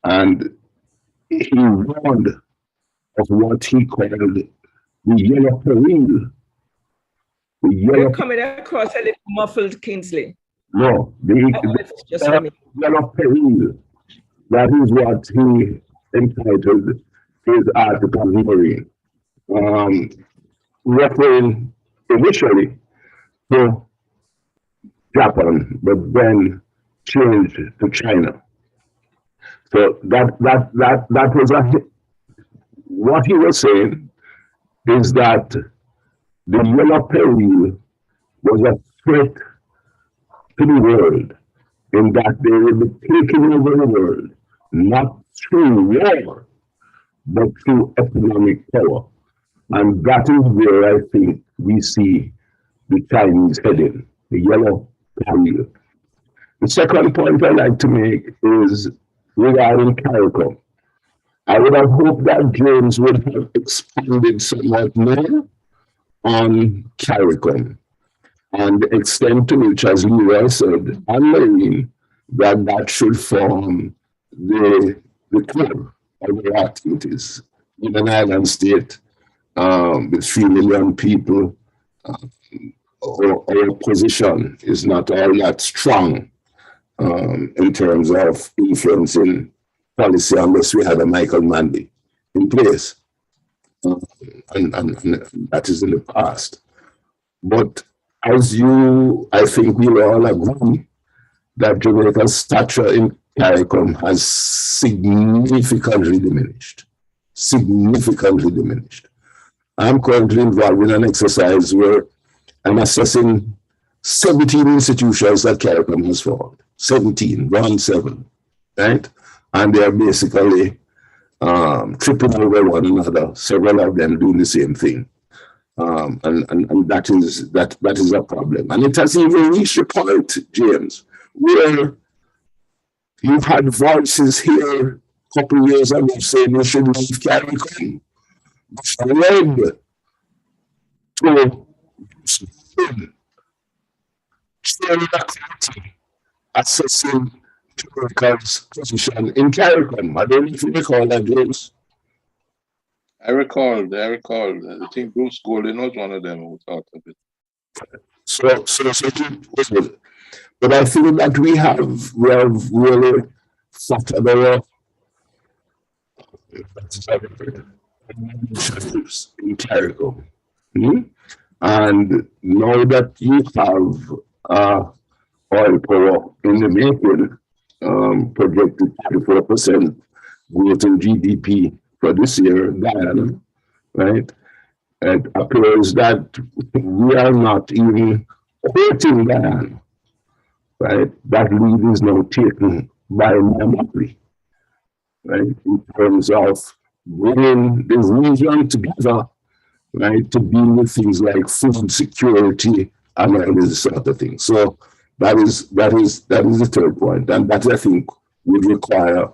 and he warned of what he called the yellow peril. The You're yellow, coming across a little muffled, Kingsley. no, It's just for me. yellow peril. That is what he entitled his article hearing, referring initially to Japan, but then changed to China. So that was what he was saying is that the yellow peril was a threat to the world, in that they will be taking over the world, not through war, but through economic power. And that is where I think we see the Chinese heading, the yellow peril. The second point I'd like to make is regarding CARICOM. I would have hoped that James would have expanded somewhat more on CARICOM and the extent to which, as Leroy said, and Marine, that should form the core of our activities. In an island state with 3 million people, our position is not all that strong in terms of influencing policy unless we had a Michael Manley in place. And that is in the past. But as I think we'll all agree that Jamaica's stature in CARICOM has significantly diminished. Significantly diminished. I'm currently involved in an exercise where I'm assessing 17 institutions that CARICOM has formed. 17, 1-7, right? And they're basically tripping over one another, several of them doing the same thing. And that is a problem. And it has even reached a point, James, where you've had voices here a couple of years ago saying we should leave CARICOM, which led to chairing a committee assessing Jamaica's position in CARICOM. I don't know if you recall that, James. I recalled. I think Bruce Golding was one of them who thought of it. So but I feel that we have really flattered our in CARICOM. And now that you have oil power in the making, projected 34% growth in GDP for this year, Guyana, right? It appears that we are not even hurting Guyana, right? That lead is now taken by Namapri, right? In terms of bringing the region together, right, to deal with things like food security and all this sort of thing. So that is the third point, and that I think would require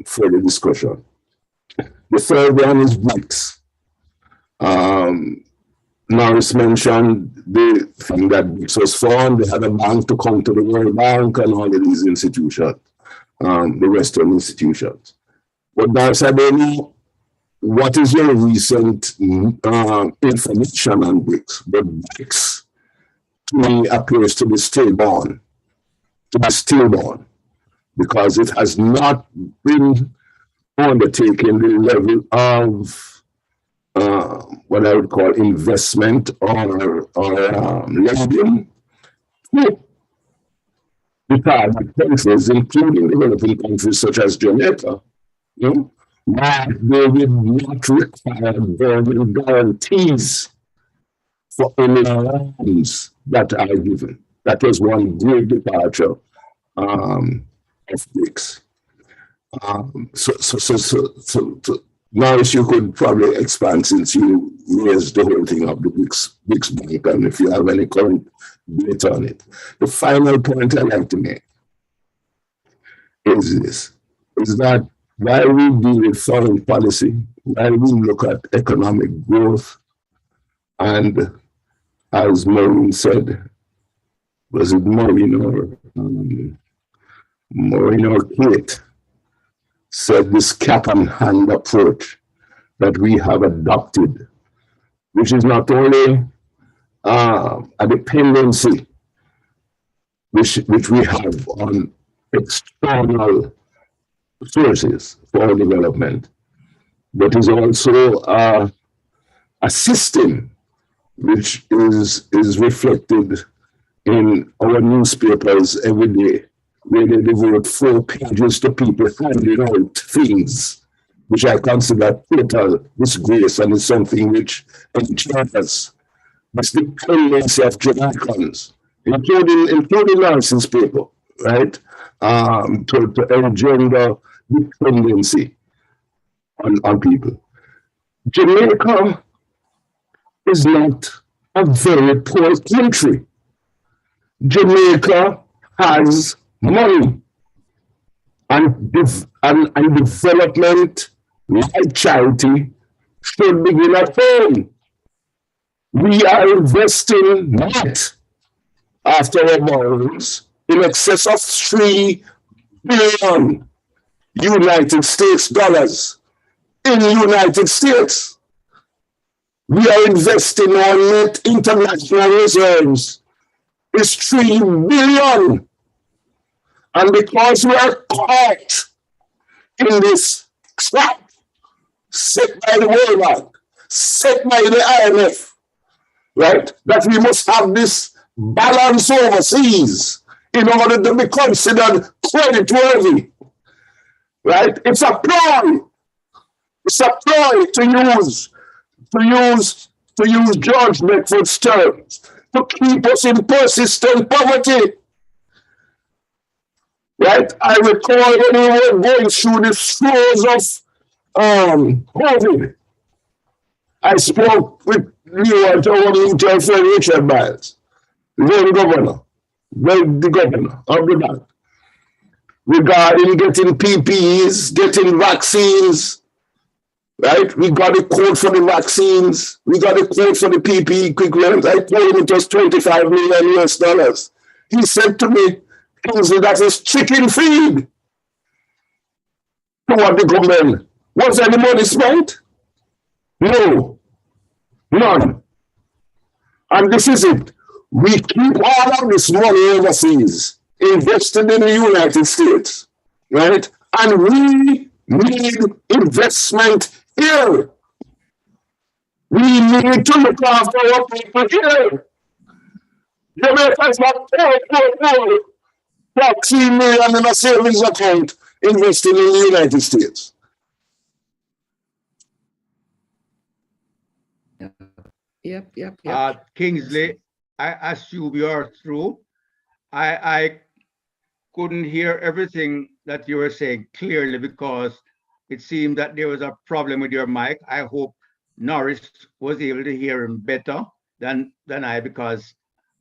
further discussion. The third one is BRICS. Norris mentioned the thing that BRICS was formed. They had a bank to come to the World Bank and all of these institutions, the Western institutions. But Darcy, I don't know what is your recent information on BRICS. But BRICS, to me, appears to be stillborn, because it has not been undertaking the level of what I would call investment or lending to the target countries, including developing countries such as Jamaica, You know, why they will not require government guarantees for any loans that are given. That was one great departure of BRICS. So now you could probably expand since you raised the whole thing of the BRICS Bank, and if you have any current data on it. The final point I'd like to make is this, is that while we deal with foreign policy, while we look at economic growth, and as Maureen said, was it Maureen or Kate said, this cap and hand approach that we have adopted, which is not only a dependency which we have on external sources for development, but is also a system which is reflected in our newspapers every day, where they devote 4 pages to people handing out things, which I consider total disgrace, and is something which engenders this dependency of Jamaicans, including Lansing's paper, right? To engender dependency on people. Jamaica is not a very poor country. Jamaica has money, and development, like charity, should begin at home. We are investing net after our borrowings in excess of $3 billion United States dollars in the United States. We are investing our net international reserves is $3 billion. And because we are caught in this trap set by the World Bank, set by the IMF, right, that we must have this balance overseas in order to be considered creditworthy, right? It's a ploy. It's a ploy to use George Beckford's terms, to keep us in persistent poverty. Right? I recall when we were going through the throes of COVID, I spoke with you and our mutual friend Richard Miles, then the governor of the bank, regarding getting PPEs, getting vaccines, right? We got a quote for the vaccines, we got a quote for the PPE equipment. I told him it was $25 million US. He said to me, that is chicken feed to what the government. Was any money spent? No, none. And this is it. We keep all of this money overseas, invested in the United States, right? And we need investment here. We need to look after our people here. Jamaica is not poor. 14 million in a savings account invested in the United States. Yep. Kingsley, I assume you are through. I couldn't hear everything that you were saying clearly because it seemed that there was a problem with your mic. I hope Norris was able to hear him better than I, because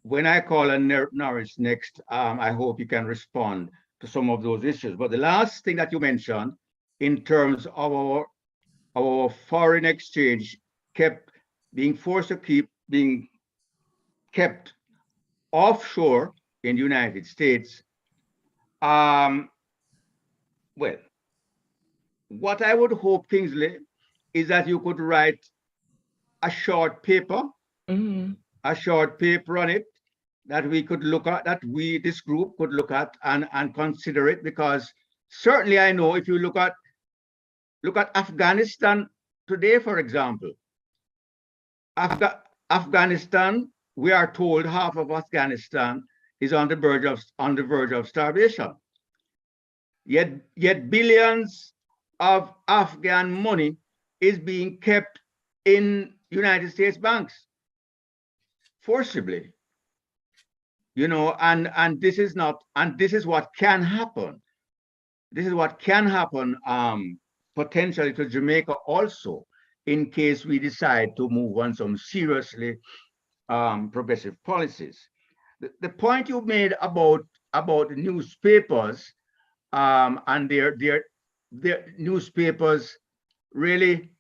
when I call on Norris next, I hope you can respond to some of those issues. But the last thing that you mentioned in terms of our foreign exchange being forced to keep being kept offshore in the United States. Well, what I would hope, Kingsley, is that you could write a short paper, a short paper on it, that we could look at, that this group could look at and consider it, because certainly I know if you look at Afghanistan today, for example, Afghanistan, we are told half of Afghanistan is on the verge of starvation. Yet billions of Afghan money is being kept in United States banks forcibly. You know, and this is not, and this is what can happen. This is what can happen potentially to Jamaica also, in case we decide to move on some seriously progressive policies. The point you made about the newspapers and their newspapers really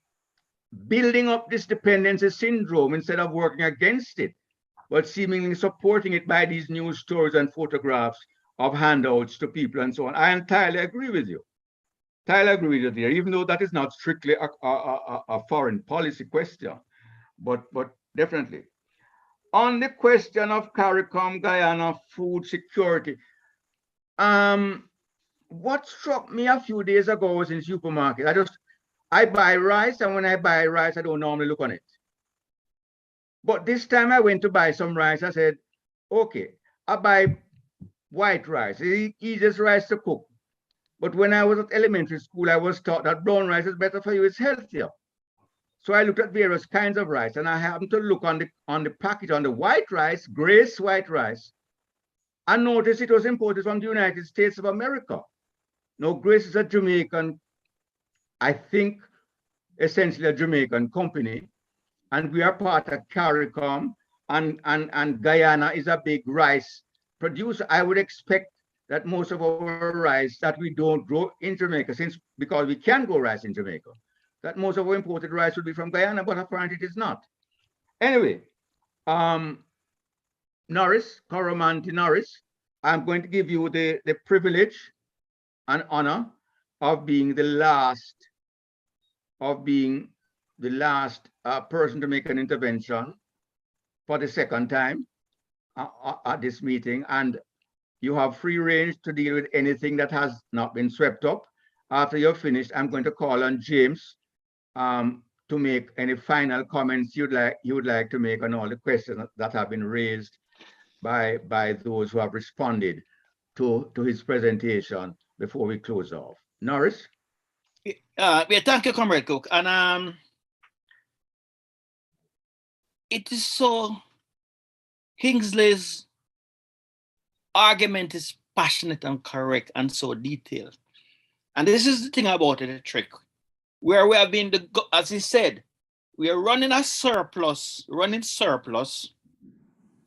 building up this dependency syndrome instead of working against it, but seemingly supporting it by these news stories and photographs of handouts to people and so on. I entirely agree with you. Entirely agree with you there, even though that is not strictly a foreign policy question, but definitely. On the question of CARICOM, Guyana food security, what struck me a few days ago was in the supermarket. I buy rice, and when I buy rice, I don't normally look on it. But this time I went to buy some rice. I said, okay, I buy white rice. It's the easiest rice to cook. But when I was at elementary school, I was taught that brown rice is better for you, it's healthier. So I looked at various kinds of rice, and I happened to look on the package on the white rice, Grace white rice, and noticed it was imported from the United States of America. Now, Grace is a Jamaican, I think, essentially a Jamaican company, and we are part of CARICOM, and Guyana is a big rice producer. I would expect that most of our rice that we don't grow in Jamaica, because we can grow rice in Jamaica, that most of our imported rice would be from Guyana, but apparently it is not. Anyway, Norris, Coromanti Norris, I'm going to give you the privilege and honor of being the last person to make an intervention for the second time at this meeting, and you have free range to deal with anything that has not been swept up. After you're finished, I'm going to call on James to make any final comments you would like to make on all the questions that have been raised by those who have responded to his presentation before we close off. Norris? Yeah, thank you, Comrade Cook. And it is so, Kingsley's argument is passionate and correct and so detailed. And this is the thing about it, the trick. Where we have been, as he said, we are running surplus,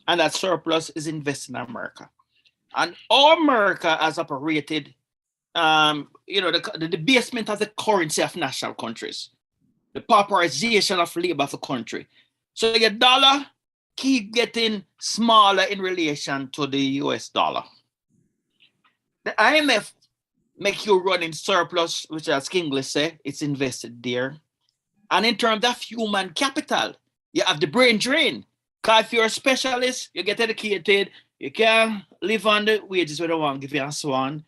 and that surplus is invested in America. And all America has operated, the debasement of the currency of national countries, the pauperization of labor of the country. So your dollar keep getting smaller in relation to the US dollar. The IMF make you run in surplus, which as Kingley say, it's invested there. And in terms of human capital, you have the brain drain. Because if you're a specialist, you get educated, you can live on the wages we don't want to give you and so on.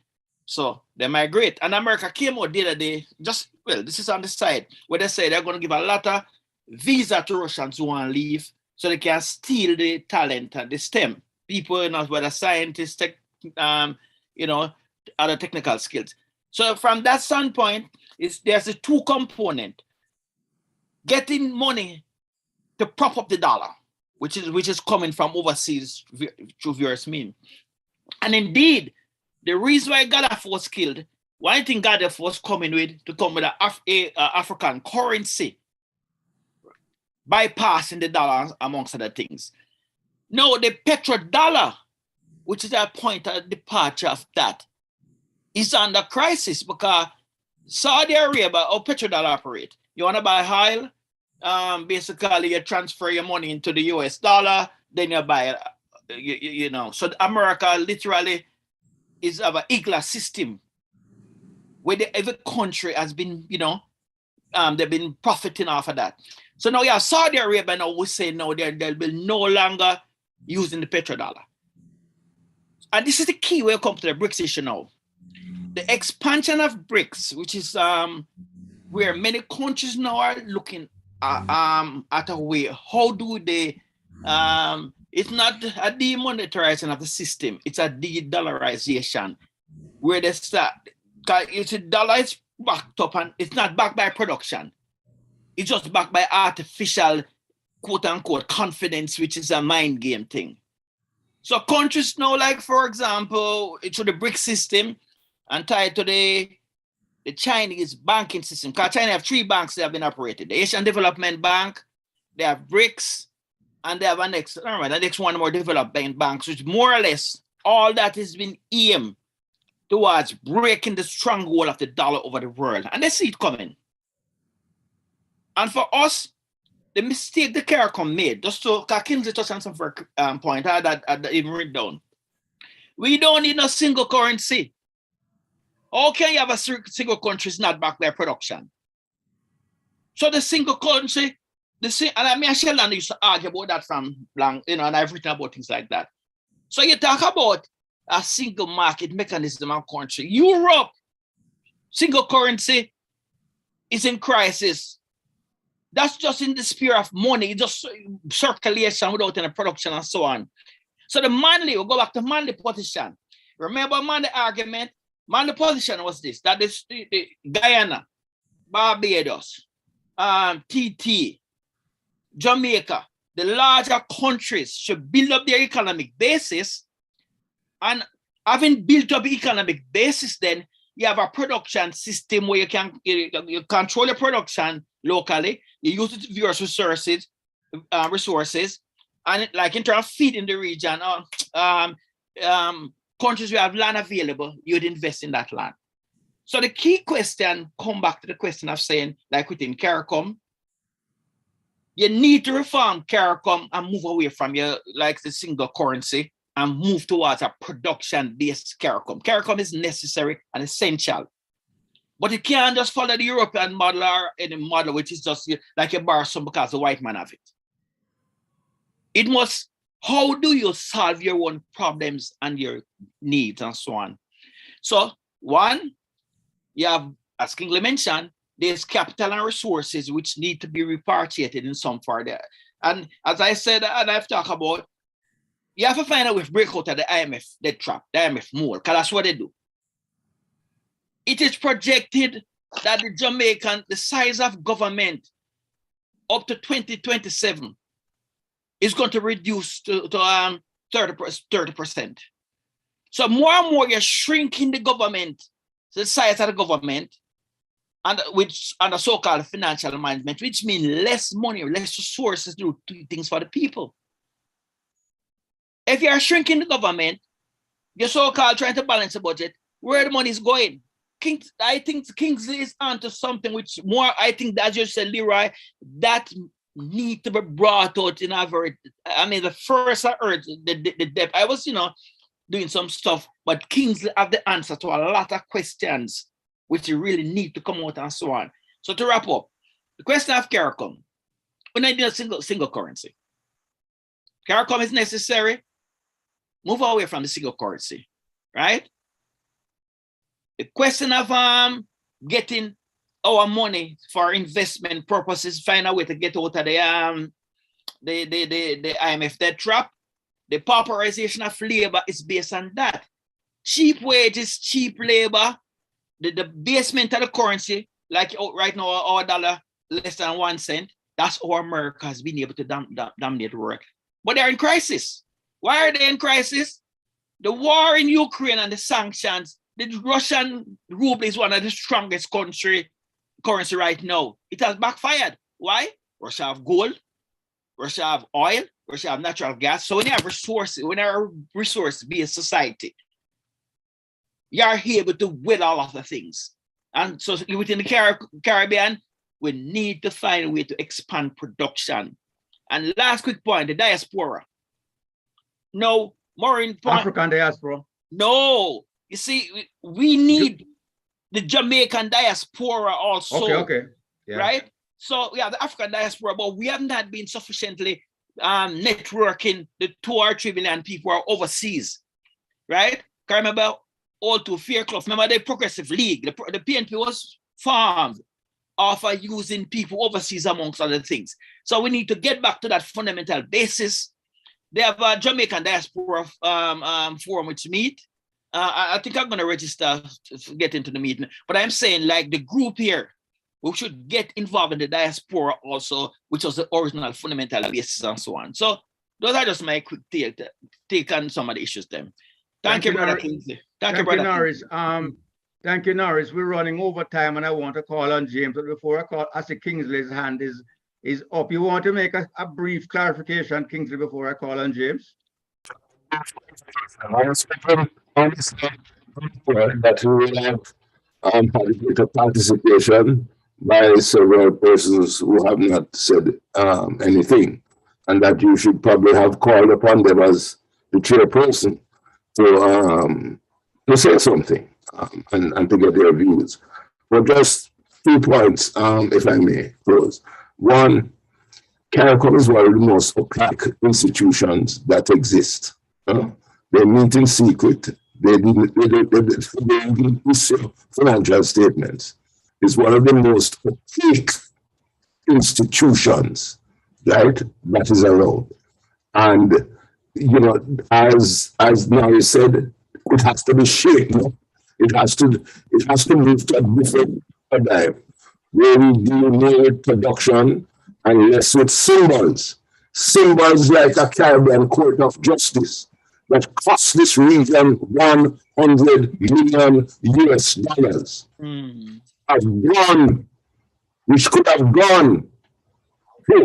So they migrate. And America came out the other day, this is on the side, where they say they're going to give a lot of visa to Russians who want to leave so they can steal the talent and the STEM. People, whether scientists, other technical skills. So from that standpoint, there's a two component. Getting money to prop up the dollar, which is coming from overseas through various means. And indeed, the reason why Gaddafi was killed, one thing Gaddafi was coming with an African currency, bypassing the dollar amongst other things. No, the petrodollar, which is a point of departure of that, is under crisis because Saudi Arabia, how petrodollar operate? You want to buy oil, basically you transfer your money into the US dollar, then you buy it, So America literally is of an IGLA system where every country has been, they've been profiting off of that. So now you have Saudi Arabia now we say no, they'll be no longer using the petrodollar. And this is the key when you come to the BRICS issue now. The expansion of BRICS, which is where many countries now are looking at a way, how do they, it's not a demonetization of the system, it's a de-dollarization, where they start, because the dollar is backed up, and it's not backed by production. It's just backed by artificial, quote unquote, confidence, which is a mind game thing. So countries now, like for example, through the BRICS system and tied to the Chinese banking system, because China have 3 banks that have been operated: the Asian Development Bank, they have BRICS, and they have the next one more development banks, which more or less all that has been aimed towards breaking the stronghold of the dollar over the world. And they see it coming. And for us, the mistake the CARICOM made, just to Kingsley touched on some point, I had that even written down. We don't need a single currency. How can you have a single country is not backed by production? So the single currency, and I mean, Sheldon used to argue about that from long, and I've written about things like that. So you talk about a single market mechanism in country. Europe, single currency is in crisis. That's just in the sphere of money, just circulation without any production and so on. So the Manley, we'll go back to Manley position. Remember Manley argument? Manley position was this, that is the Guyana, Barbados, TT, Jamaica, the larger countries should build up their economic basis, and having built up economic basis, then you have a production system where you control the production locally, you use it for resources, and like in terms of feeding the region, countries who have land available, you'd invest in that land. So the key question, come back to the question of saying, like within CARICOM, you need to reform CARICOM and move away from your, like the single currency, and move towards a production-based CARICOM. CARICOM is necessary and essential. But you can't just follow the European model or any model which is just like you borrow some because the white man have it. It must, how do you solve your own problems and your needs and so on? So one, you have, as Kingsley mentioned, there's capital and resources which need to be repatriated in some form there. And as I said, and I've talked about, you have to find out with break out of the IMF debt trap, the IMF mold, because that's what they do. It is projected that the size of government up to 2027 is going to reduce to 30%. So more and more you're shrinking the government, the size of the government, and the so-called financial management, which means less money, less resources to do things for the people. If you're shrinking the government, you're so-called trying to balance the budget, where the money is going. I think Kingsley is onto something which more, I think, as you said, Leroy, that need to be brought out in a very, I mean, the first I heard the depth, I was, doing some stuff, but Kingsley have the answer to a lot of questions which you really need to come out and so on. So to wrap up, the question of CARICOM, we need a single currency. CARICOM is necessary. Move away from the single currency, right? The question of getting our money for investment purposes, find a way to get out of the IMF debt trap. The pauperization of labor is based on that. Cheap wages, cheap labor, the basement of the currency, like right now our dollar less than 1 cent, that's how America has been able to dominate the world. But they're in crisis. Why are they in crisis? The war in Ukraine and the sanctions, the Russian ruble is one of the strongest currency right now. It has backfired. Why? Russia have gold, Russia have oil, Russia have natural gas. So when you have resources, when you're a resource-based society, you are able to win all of the things. And so within the Caribbean, we need to find a way to expand production. And last quick point, the diaspora. No, more in point. African diaspora. No, you see, we need the Jamaican diaspora also. Okay. Yeah. Right? So we have the African diaspora, but we have not been sufficiently networking the 2 or 3 million people who are overseas. Right? Can I remember all too Fair Club? Remember the Progressive League? The PNPYO was formed of using people overseas amongst other things. So we need to get back to that fundamental basis. They have a Jamaican diaspora forum which meet I think I'm going to register to get into the meeting. But I'm saying, like the group here, we should get involved in the diaspora also, which was the original fundamental basis and so on. So those are just my quick take on some of the issues then. Thank you, Brother Kingsley. Thank you, Brother Norris. Kingsley. Thank you, Norris. We're running over time, and I want to call on James. But before I call, I see Kingsley's hand is up. You want to make a brief clarification, Kingsley, before I call on James? I expect honestly that we will have had greater participation by several persons who have not said anything, and that you should probably have called upon them as the chairperson to say something and to get their views. But just 2 points, if I may close. One, CARICOM is one of the most opaque institutions that exist. They meet in secret. They didn't issue financial statements. It's one of the most opaque institutions, right, that is around. And, you know, as Nari said, it has to be shaken. It has to move to a different paradigm where we deal more with production and less with symbols. Symbols like a Caribbean Court of Justice that cost this region $100 million have gone, which could have gone to,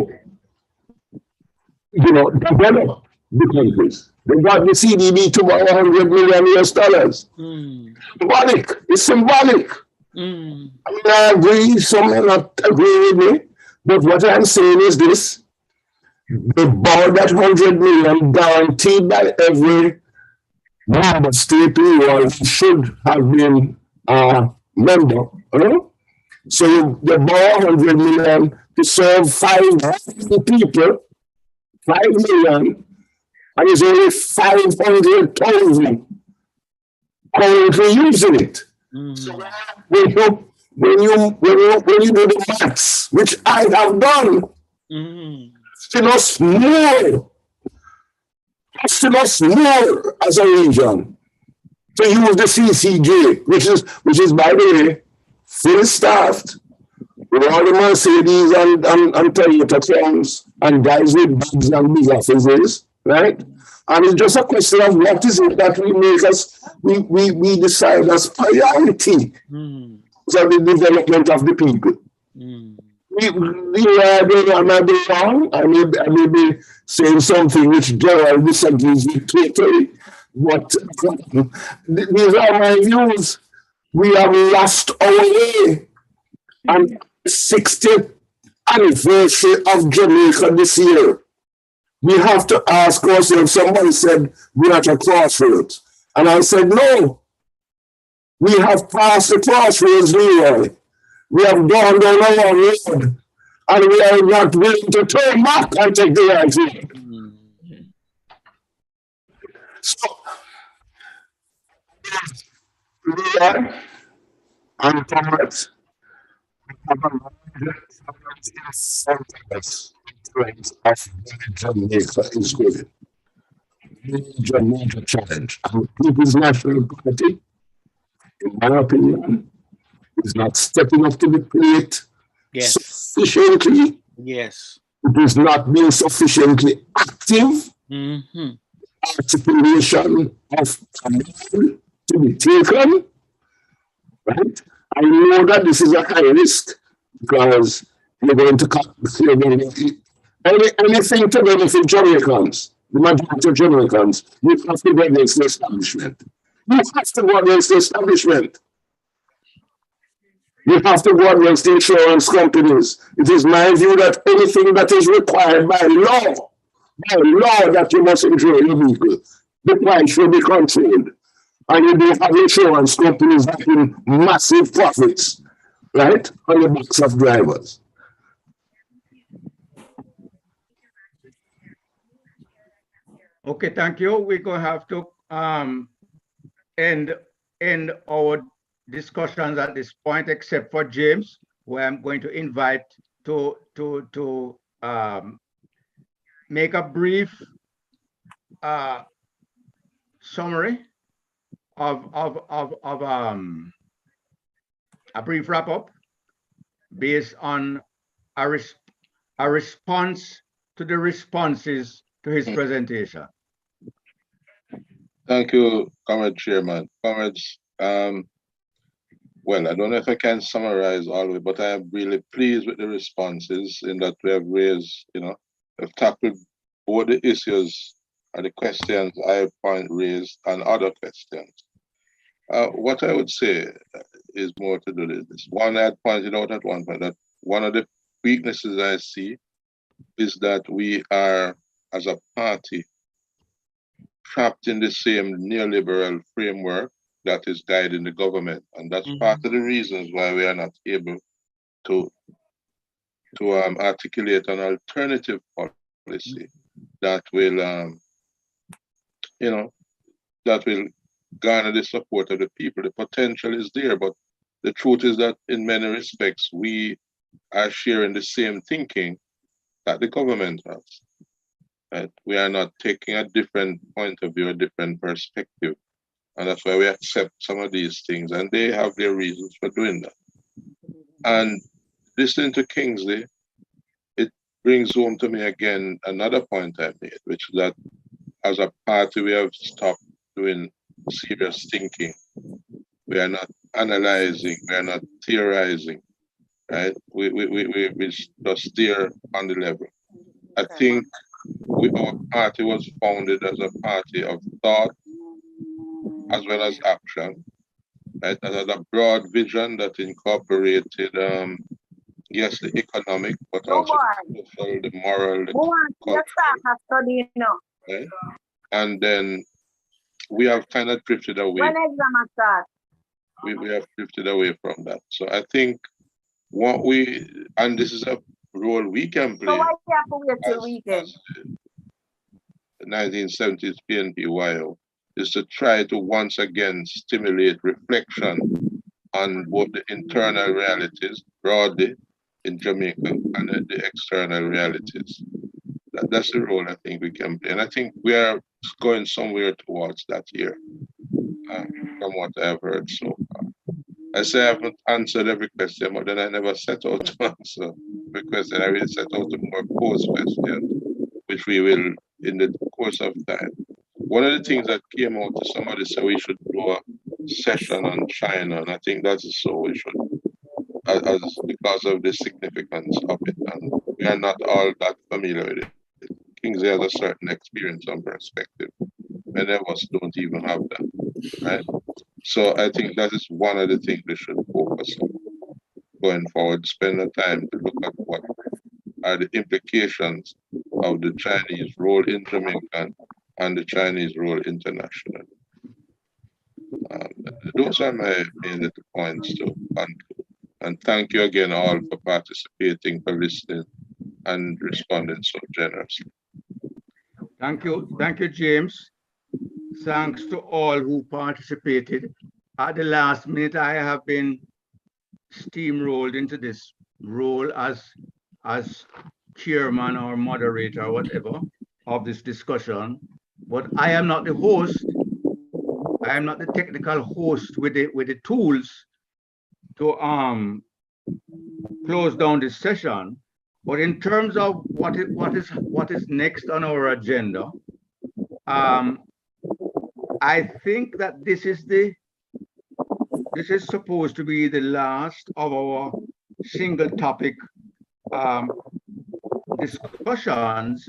you know, develop the countries. They got the CDB to about $100 million. Symbolic. It's symbolic. I mean, I agree, some may not agree with me, but what I'm saying is this. They bought that $100 million guaranteed by every member state who should have been a member. So they bought $100 million to serve 5 million people, 5 million, and there's only 500,000 currently using it. So when you do the maths, which I have done, costing us more as a region to use the CCJ, which is by the way fully staffed with all the Mercedes and Toyota Crowns and guys with bags and big offices, right? And it's just a question of what is it that we make us we decide as priority for the development of the people. I might be wrong. I may be saying something which Gerald disagrees with totally, but these are my views. We have lost our way. And 60th anniversary of Jamaica this year. We have to ask ourselves, somebody said we're at a crossroads. And I said, no, we have passed the crossroads, Leroy. We have gone down a long road, and we are not willing to turn back and take the right road. So, Leroy and comrades, we have a larger incentives of Jamaica is going. Major challenge. And People's National Party, in my opinion, is not stepping up to the plate sufficiently. Yes. It is not being sufficiently active. Articulation of command to be taken. Right? I know that this is a high risk because you're going to anything to benefit Jamaicans, the majority of Jamaicans, you have to go against the establishment. You have to go against the establishment. You have to go against the insurance companies. It is my view that anything that is required by law that you must insure your vehicle, the price should be controlled. And you do have insurance companies making massive profits, right, on the backs of drivers. Okay, thank you. We're going to have to end our discussions at this point, except for James, who I'm going to invite to make a brief summary a brief wrap up based on a response to the responses to his presentation. Thank you, Comrade Chairman. Comrades, well, I don't know if I can summarize all of it, but I am really pleased with the responses in that we have raised, have tackled both the issues and the questions I raised and other questions. What I would say is more to do with this. One, I had pointed out at one point that one of the weaknesses I see is that we are, as a party, trapped in the same neoliberal framework that is guiding the government. And that's part of the reasons why we are not able to articulate an alternative policy that will, that will garner the support of the people. The potential is there, but the truth is that in many respects, we are sharing the same thinking that the government has. Right? We are not taking a different point of view, a different perspective. And that's why we accept some of these things. And they have their reasons for doing that. And listening to Kingsley, it brings home to me again another point I made, which is that as a party, we have stopped doing serious thinking. We are not analyzing, we are not theorizing, right? We just steer on the level. I think our party was founded as a party of thought as well as action, right? And had a broad vision that incorporated, yes, the economic, but also the social, the moral, the cultural, right? And then we have kind of drifted away. We have drifted away from that. So I think and this is a role we can play. As the 1970s PNPYO is to try to once again stimulate reflection on both the internal realities broadly in Jamaica and the external realities. That's the role I think we can play. And I think we are going somewhere towards that here, from what I've heard so far. I say I haven't answered every question, but then I never set out to answer every question. I really set out to more pose questions, which we will in the course of time. One of the things that came out to somebody said we should do a session on China, and I think that is so we should, because of the significance of it, and we are not all that familiar with it. Kingsley has a certain experience and perspective. Many of us don't even have that, right? So I think that is one of the things we should focus on going forward. Spend the time to look at what are the implications of the Chinese role in Jamaica and the Chinese role internationally. Those are my main little points to conclude. And thank you again all for participating, for listening, and responding so generously. Thank you, James. Thanks to all who participated. At the last minute, I have been steamrolled into this role as chairman or moderator or whatever of this discussion. But I am not the host. I am not the technical host with the tools to close down this session. But in terms of what is next on our agenda, I think that this is supposed to be the last of our single topic discussions.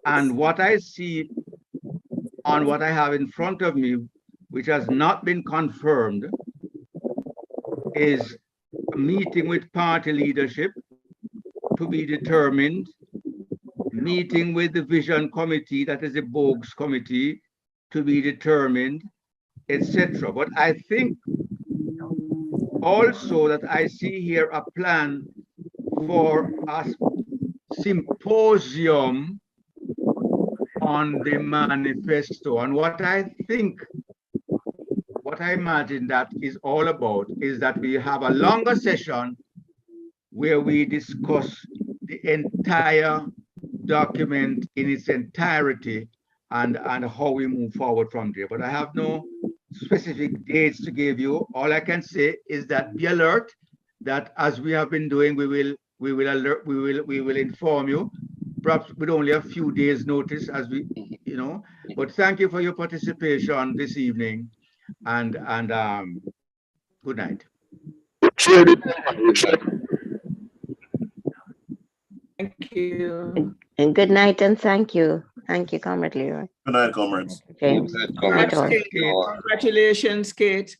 And what I see on what I have in front of me, which has not been confirmed, is a meeting with party leadership to be determined, meeting with the vision committee, that is the Bogues committee, to be determined, etc. But I think also that I see here a plan for a symposium on the manifesto. And what I imagine that is all about is that we have a longer session where we discuss the entire document in its entirety and how we move forward from there. But I have no specific dates to give you. All I can say is that be alert that as we have been doing, we will inform you, perhaps with only a few days notice as we, but thank you for your participation this evening and good night. Thank you. And good night and thank you. Thank you, Comrade Leroy. Good night, comrades. James. Good night, Congrats, comrades. Kate. Congratulations, Kate.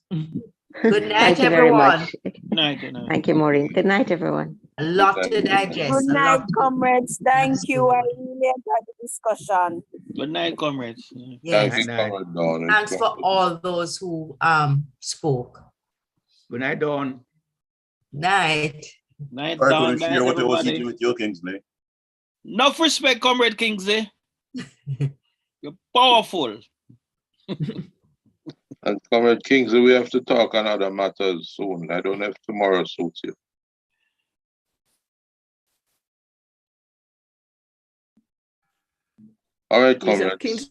Good night, Thank you very everyone. much. Good night, good night. Thank you, Maureen. Good night, everyone. A lot to Good night. digest. Good a night, lot. comrades. Thank you. I really enjoyed the discussion. Good night, comrades. Yes. Thank you, Night. Comrade Dawn. Thanks for all those who spoke. Good night, Dawn. Night. Night, Sorry, Dawn, couldn't night, share what I was everybody. eating with you, Kingsley. Enough respect, Comrade Kingsley. You're powerful. And Comrade Kingsley, we have to talk on other matters soon. I don't know if tomorrow suits you. All right, comrades.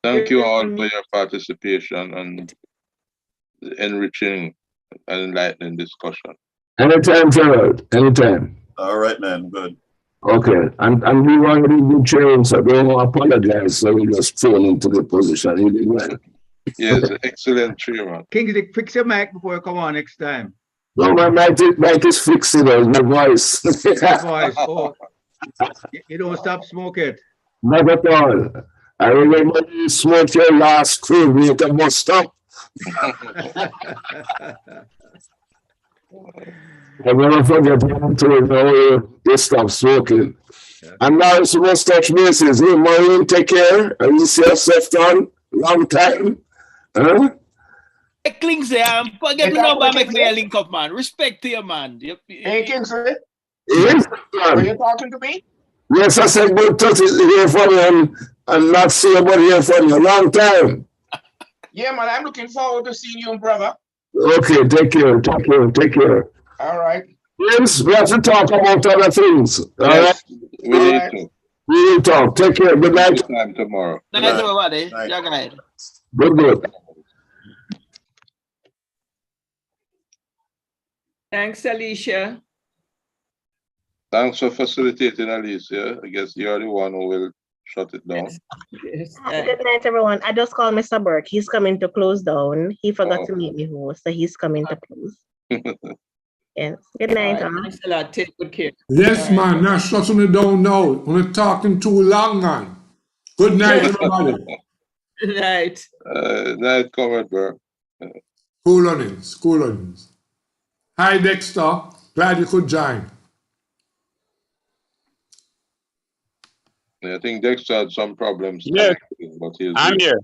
Thank you all for your participation and the enriching and enlightening discussion. Anytime, Gerald. Anytime. All right, man. Good. Okay. And we want to be chair, so don't apologize. So we just fall into the position. You did well. Yes, excellent chairman. Kingsley, fix your mic before you come on next time. No, my mic is fixed, my voice. Your voice. Oh, you don't stop smoking. Not at all. I remember you smoked your last crew, you must stop. I never forget him to you stop smoking. And now it's must touch bases. Hey, Maureen, take care. And you see yourself done. Long time. Huh? Hey, Kingsley, forget the number, make me a link up, man. Respect to you, man. Hey, Kingsley, Yes, are you talking to me? yes, I said, but touch it here from you and not see about here from you. Long time. Yeah, man, I'm looking forward to seeing you, brother. Okay, take care, take care, take care. All right. Yes, we have to talk about other things. All Yes, right? we need to. We will talk. Take care. Good night. Time tomorrow. Night, night. everybody. Night. Yeah, guys. Good. Thanks, Alicia. Thanks for facilitating, Alicia. I guess you're the one who will shut it down. Yes. Good night, everyone. I just called Mr. Burke. He's coming to close down. He forgot to meet me who, so he's coming to close. Yes. Good night. All right, thanks a lot. Take good care. Yes, All right. man. Now shutting it down now. We're talking too long, man. Good night, everybody. Good night. Night, Comrade Burke. School earnings. School earnings. Hi, Dexter. Glad you could join. I think Dexter had some problems. Yes. connecting, but he's I'm here.